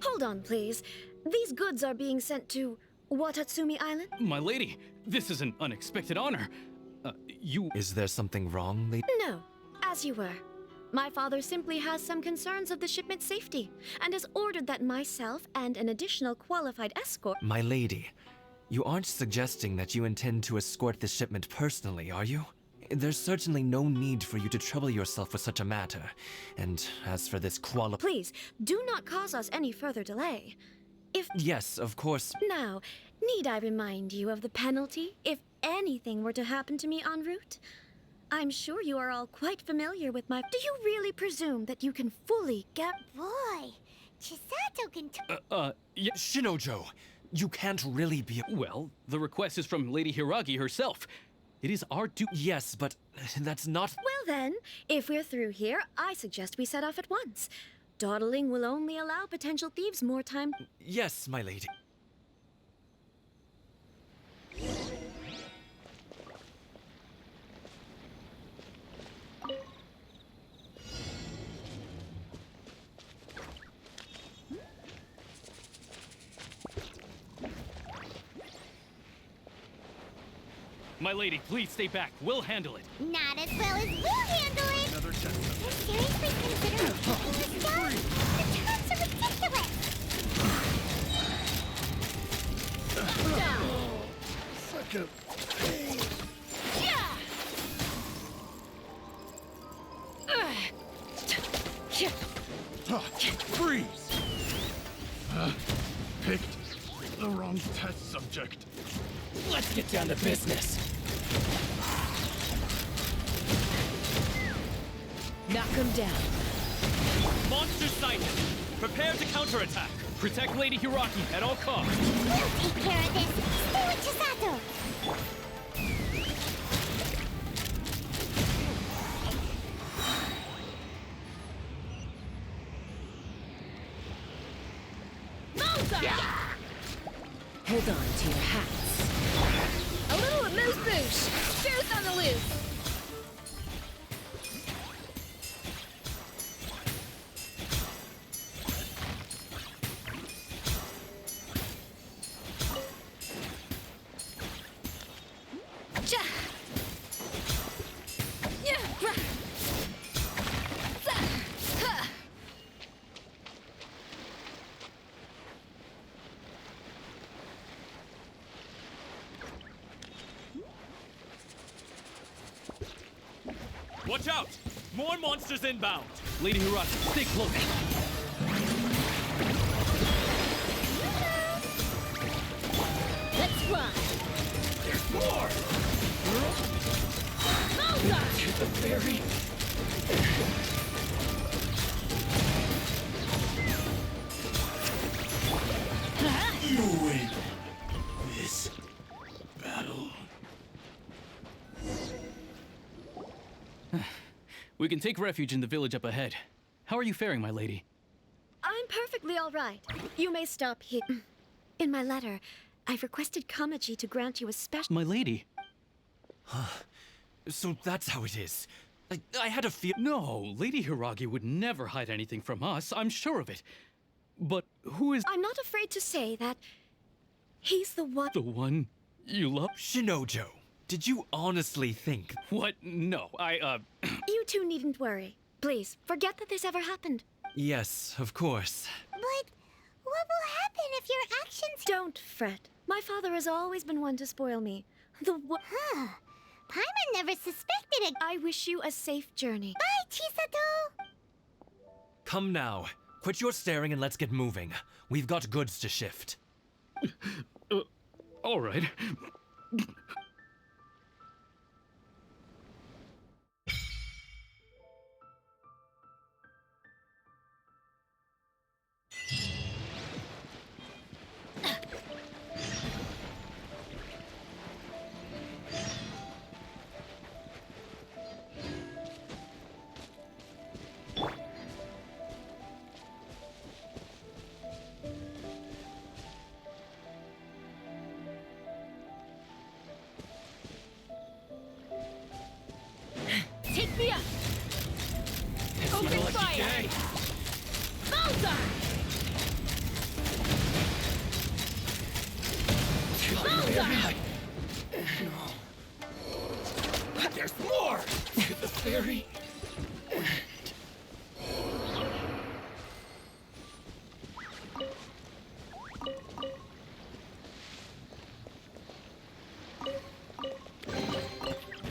Hold on, please. These goods are being sent to Watatsumi Island? My lady, this is an unexpected honor. Is there something wrong, lady? No, as you were. My father simply has some concerns of the shipment's safety, and has ordered that myself and an additional qualified escort... My lady, you aren't suggesting that you intend to escort the shipment personally, are you? There's certainly no need for you to trouble yourself with such a matter. And as for this Please, do not cause us any further delay. Yes, of course. Now, need I remind you of the penalty if anything were to happen to me en route? I'm sure you are all quite familiar with my... Do you really presume that you can fully get... Boy, Chisato can... Yeah. Shinojo, you can't really be... Well, the request is from Lady Hiragi herself. It is our duty. Yes, but that's not... Well then, if we're through here, I suggest we set off at once. Dawdling will only allow potential thieves more time... Yes, my lady. My lady, please stay back. We'll handle it. Not as well as we'll handle it! Another chest. You're seriously considering taking this job? The terms are ridiculous! Such a pain. Freeze! Picked the wrong test subject. Let's get down to business. Knock him down. Monster sighted. Prepare to counterattack. Protect Lady Hiraki at all costs. We'll take care of this! Stay with Chisato! Hold on to your hats. A little amuse-bouche. Truth on the loose. Watch out! More monsters inbound! Lady Hiraki, stay close. run! There's more! Malta! The fairy! You win this battle. We can take refuge in the village up ahead. How are you faring, my lady? I'm perfectly all right. You may stop here. In my letter, I've requested Kamaji to grant you a special... My lady. So that's how it is. I had a feel... No, Lady Hiragi would never hide anything from us. I'm sure of it. But who is... I'm not afraid to say that he's the one... The one you love? Shinojo, did you honestly think... What? No, You two needn't worry. Please, forget that this ever happened. Yes, of course. But what will happen if your actions... Don't fret. My father has always been one to spoil me. Huh. Paimon never suspected it. I wish you a safe journey. Bye, Chisato! Come now. Quit your staring and let's get moving. We've got goods to shift. All right. Take me up! Open fire! Malta! Malta! There's more! The fairy...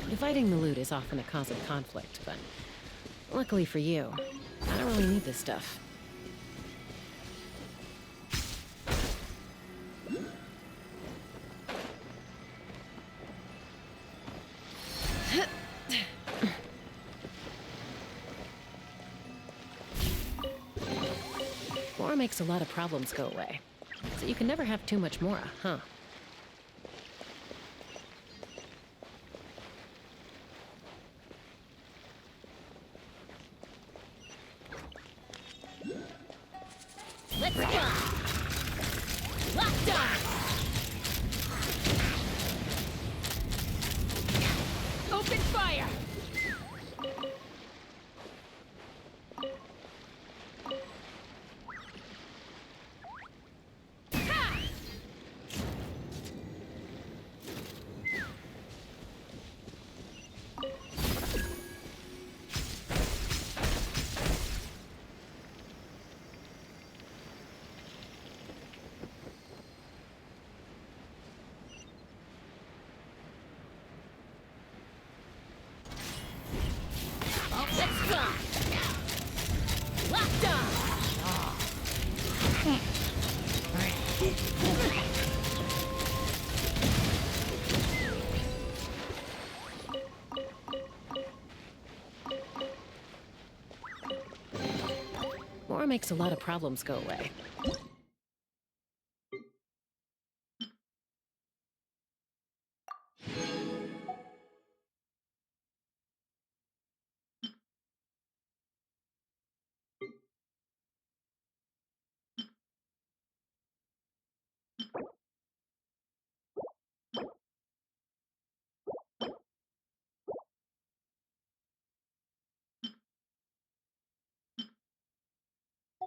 Dividing the loot is often a cause of conflict, but luckily for you, I don't really need this stuff. Mora makes a lot of problems go away, so you can never have too much Mora, huh? Let's go! Locked on! Open fire! Ha! Let's go! Locked on! Mora makes a lot of problems go away.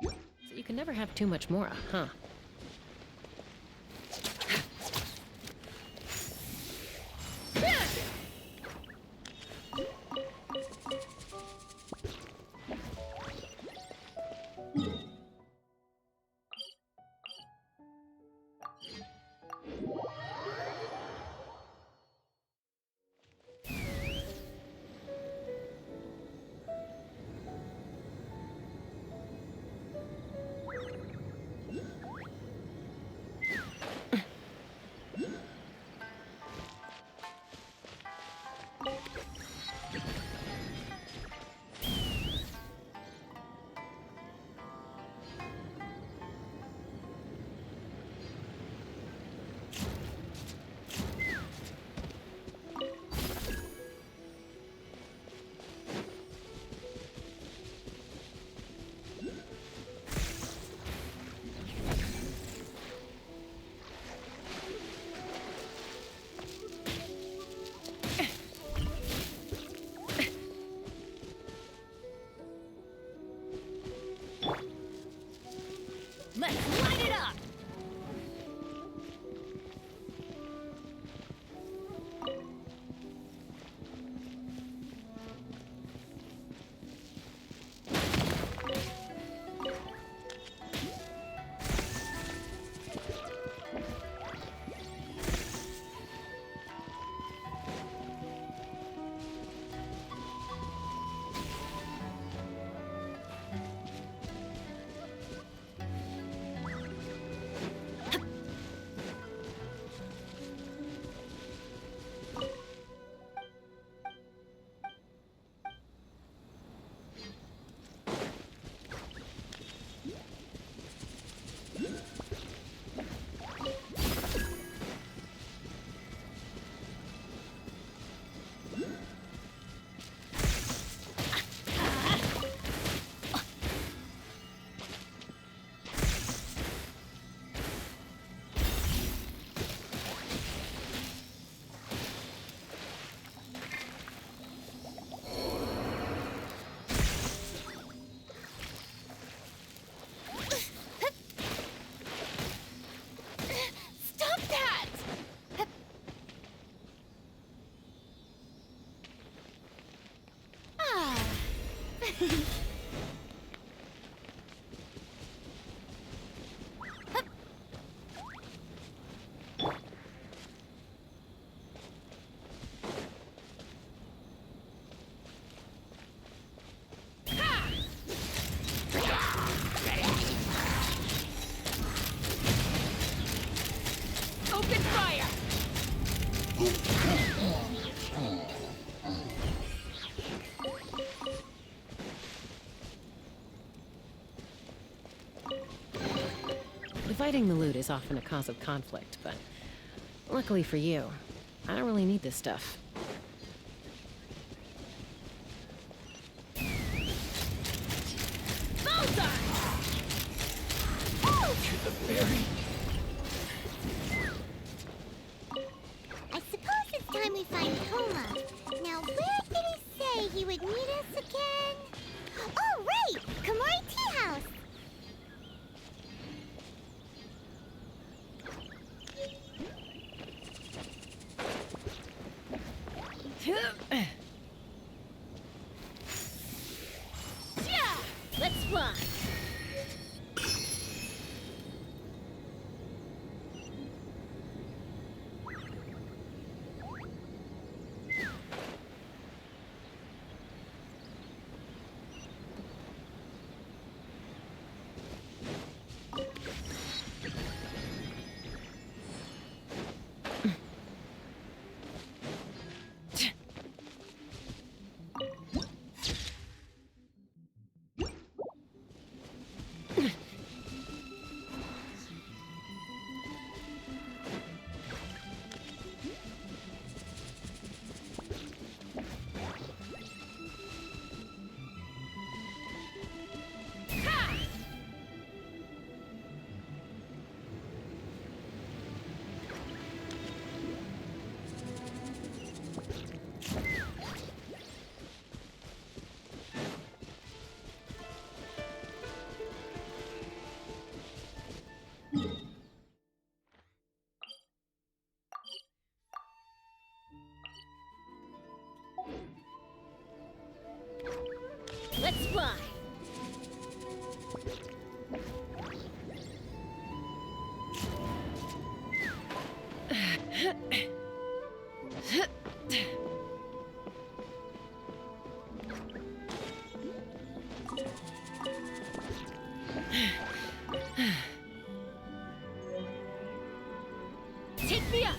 So you can never have too much Mora, huh? Open fire! Dividing the loot is often a cause of conflict, but luckily for you, I don't really need this stuff. Bullseye! To the berry. I suppose it's time we find Toma. Now, where did he say he would meet us again? Oh, right! Komori Tea House! Yeah! Let's fly! Let's fly! Take me up!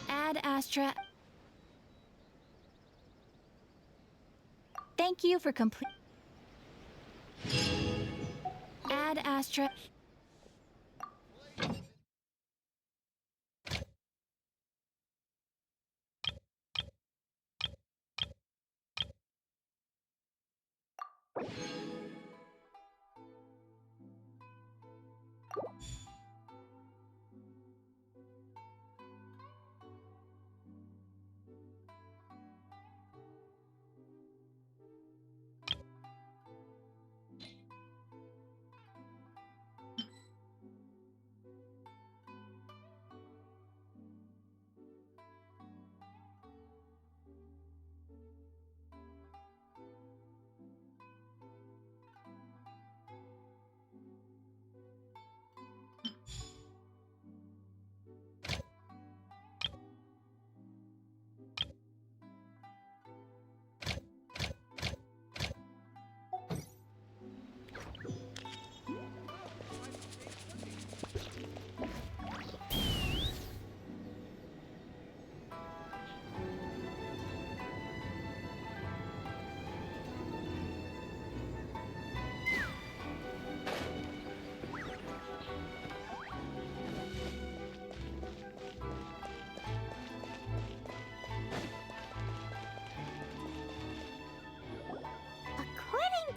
Ad Astra. Thank you for complete. Ad Astra.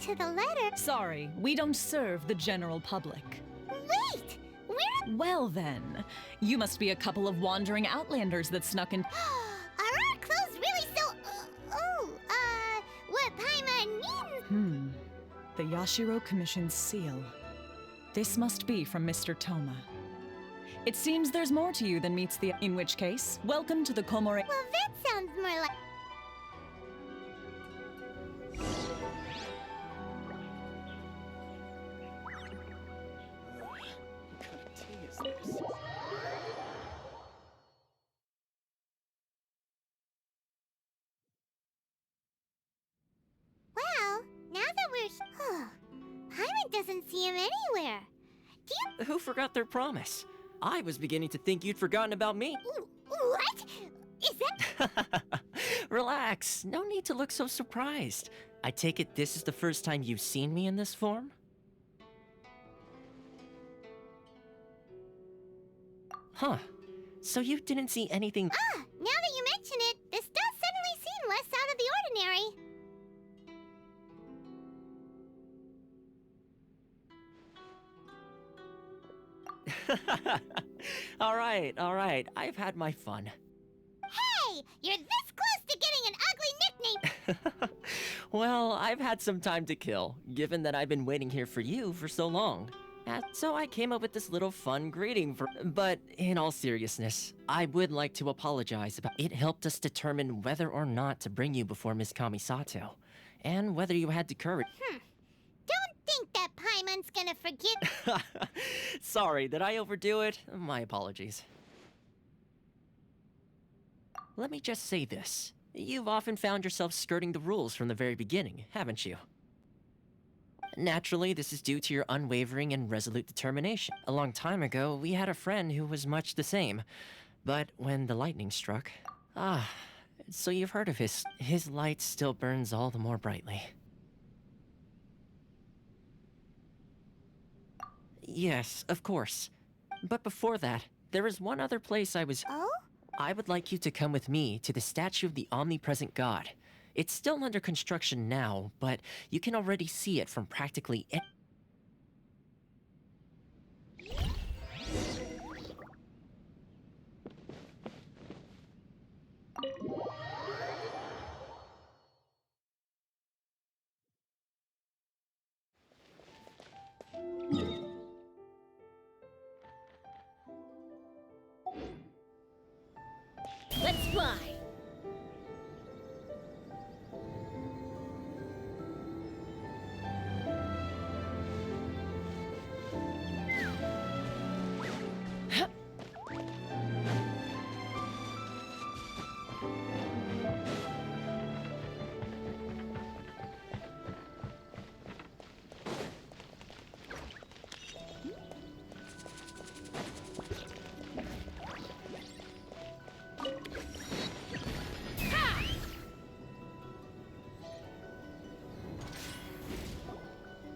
to the letter. Sorry, we don't serve the general public. Wait! Where? Well then, you must be a couple of wandering outlanders that snuck in. Are our clothes really so... what Paimon means? The Yashiro Commission's seal. This must be from Mr. Toma. It seems there's more to you than meets the... In which case, welcome to the Komore... Well, that sounds more like... Well, now that we're... Paimon doesn't see him anywhere. Who forgot their promise? I was beginning to think you'd forgotten about me. What? Is that... Relax, no need to look so surprised. I take it this is the first time you've seen me in this form? Huh. So you didn't see anything... Now that you mention it, this does suddenly seem less out of the ordinary. All right. I've had my fun. Hey! You're this close to getting an ugly nickname! Well, I've had some time to kill, given that I've been waiting here for you for so long. So I came up with this little fun greeting for... But in all seriousness, I would like to apologize about... It helped us determine whether or not to bring you before Miss Kamisato, and whether you had the courage... Don't think that Paimon's gonna forgive... Sorry, did I overdo it? My apologies. Let me just say this. You've often found yourself skirting the rules from the very beginning, haven't you? Naturally, this is due to your unwavering and resolute determination. A long time ago, we had a friend who was much the same. But when the lightning struck... so you've heard of his light still burns all the more brightly. Yes, of course. But before that, there is one other place I was... Oh? I would like you to come with me to the statue of the omnipresent god. It's still under construction now, but you can already see it from practically Let's fly!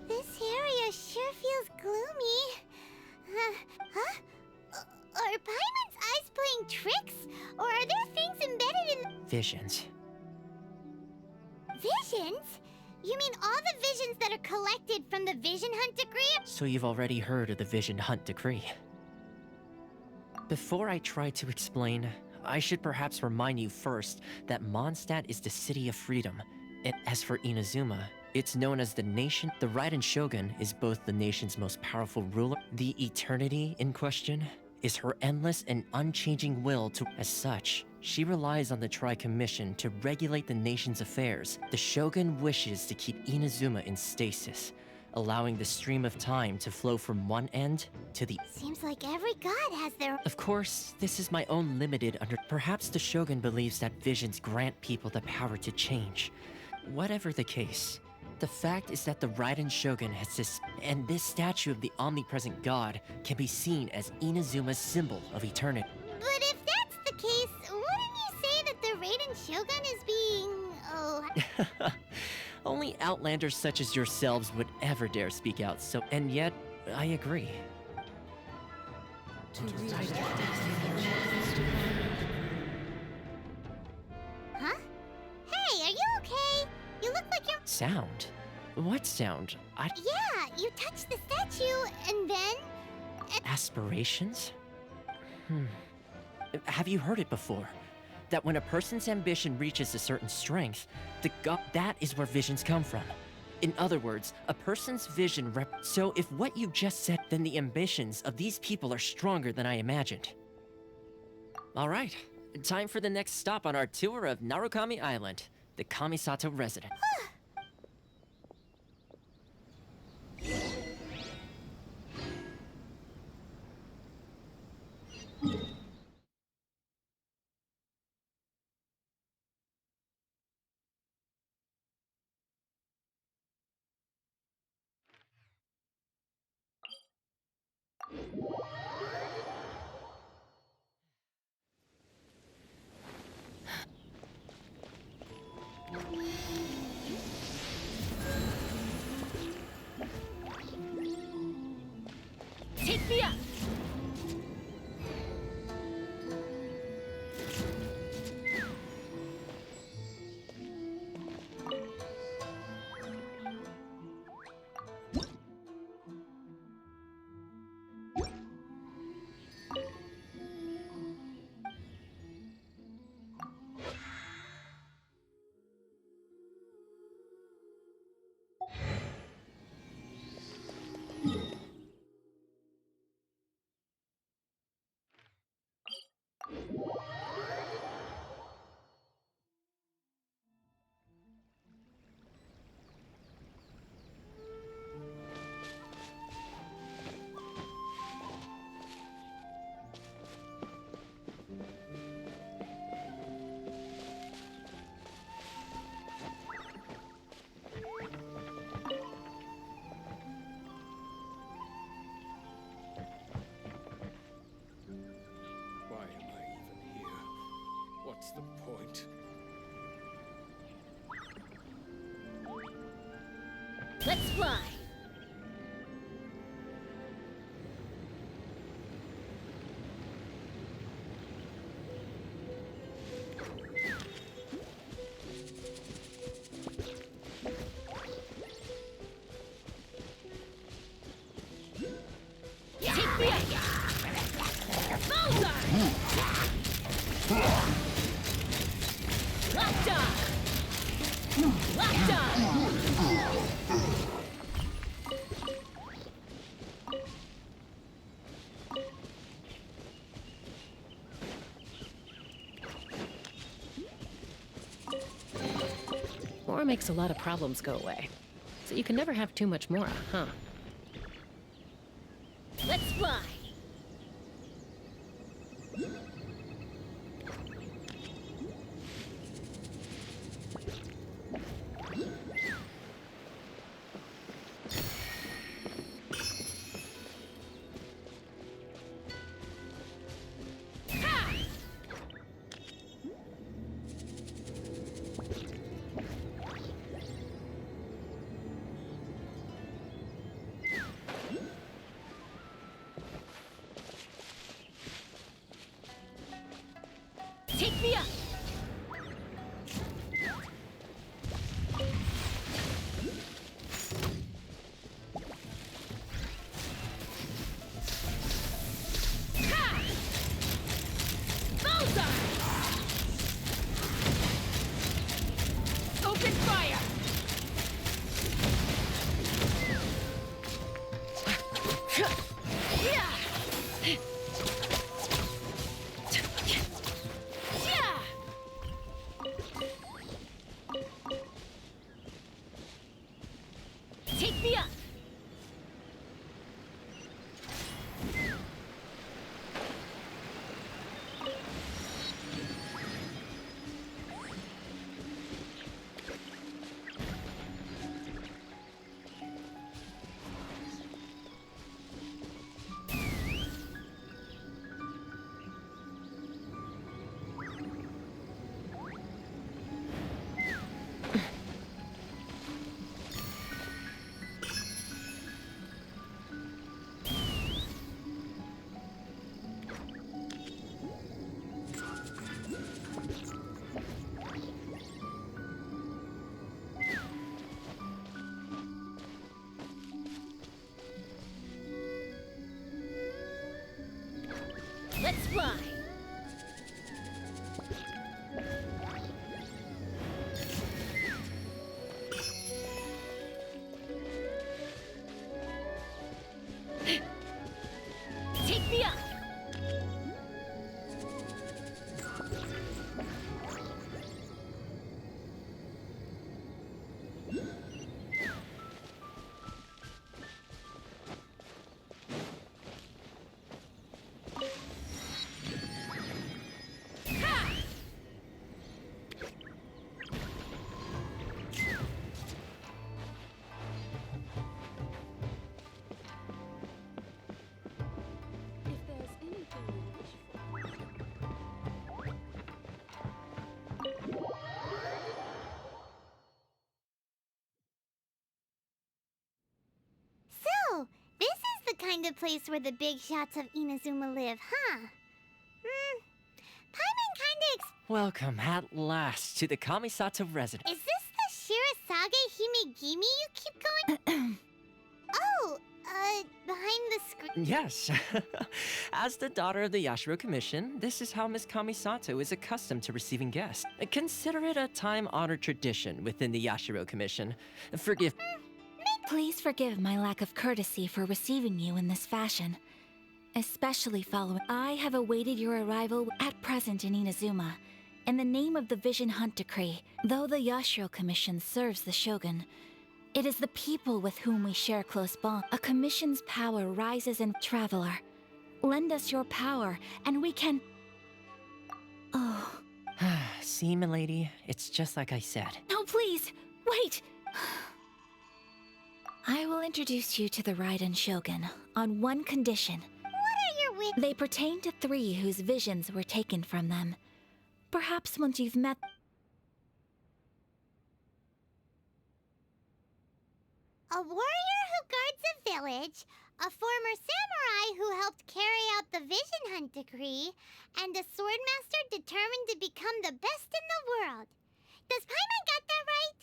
This area sure feels gloomy. Are Paimon's eyes playing tricks? Or are there things embedded in... visions. Visions? You mean all the visions that are collected from the Vision Hunt Decree? So you've already heard of the Vision Hunt Decree. Before I try to explain, I should perhaps remind you first that Mondstadt is the city of freedom. And as for Inazuma, it's known as the nation. The Raiden Shogun is both the nation's most powerful ruler. The eternity in question is her endless and unchanging will to... As such, she relies on the Tri-Commission to regulate the nation's affairs. The Shogun wishes to keep Inazuma in stasis, allowing the stream of time to flow from one end to the... Seems like every god has their... Of course, this is my own limited under... Perhaps the Shogun believes that visions grant people the power to change. Whatever the case, the fact is that the Raiden Shogun has this... And this statue of the omnipresent god can be seen as Inazuma's symbol of eternity. But if that's the case, wouldn't you say that the Raiden Shogun is being... Only outlanders such as yourselves would ever dare speak out, so... And yet, I agree. Huh? Hey, are you okay? You look like you're... Sound? What sound? Yeah, you touched the statue, and then... Aspirations? Have you heard it before? That when a person's ambition reaches a certain strength, that is where visions come from. In other words, a person's vision So if what you just said, then the ambitions of these people are stronger than I imagined. Alright, time for the next stop on our tour of Narukami Island, the Kamisato residence. Take me up! Why am I even here? What's the point? Let's fly! Take me up! Bullseye! Locked on! Locked on! More makes a lot of problems go away. So you can never have too much more, huh? Let's fly! Take me up! Ha! Bullseye! Open fire! Yeah! Let's fly! Take me up! So, this is the kind of place where the big shots of Inazuma live, huh? Paimon kinda Welcome at last to the Kamisato residence. Is this the Shirasage Himegimi you keep going? Oh, behind the screen. Yes. As the daughter of the Yashiro Commission, this is how Miss Kamisato is accustomed to receiving guests. Consider it a time-honored tradition within the Yashiro Commission. Forgive... Please forgive my lack of courtesy for receiving you in this fashion. Especially following... I have awaited your arrival at present in Inazuma, in the name of the Vision Hunt Decree. Though the Yashiro Commission serves the Shogun, it is the people with whom we share close bond. A commission's power rises in... Traveler, lend us your power, and we can... Oh... See, milady, it's just like I said. No, please! Wait! I will introduce you to the Raiden Shogun, on one condition. What are your wishes? They pertain to 3 whose visions were taken from them. Perhaps once you've met... A warrior who guards a village, a former samurai who helped carry out the Vision Hunt Decree, and a swordmaster determined to become the best in the world. Does Paimon got that right?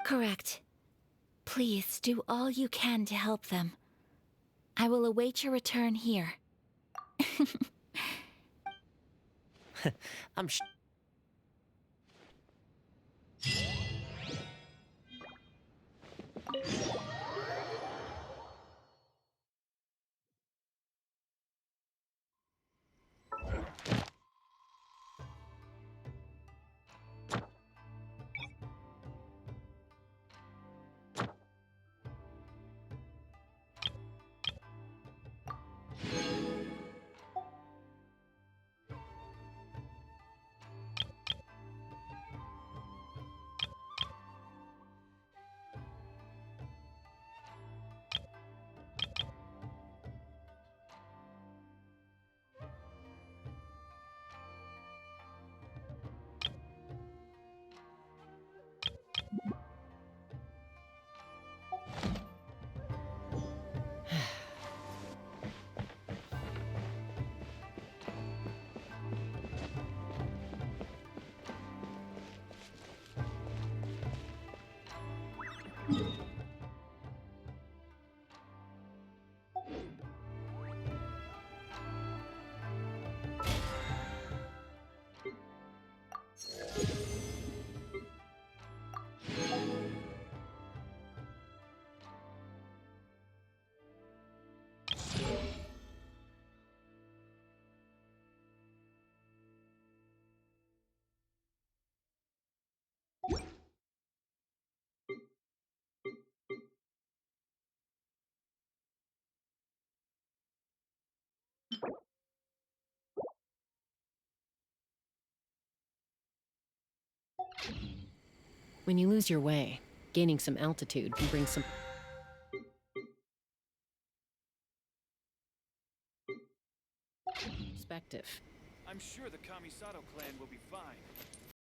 Correct. Please do all you can to help them. I will await your return here. I'm When you lose your way, gaining some altitude can bring some... perspective. I'm sure the Kamisato clan will be fine.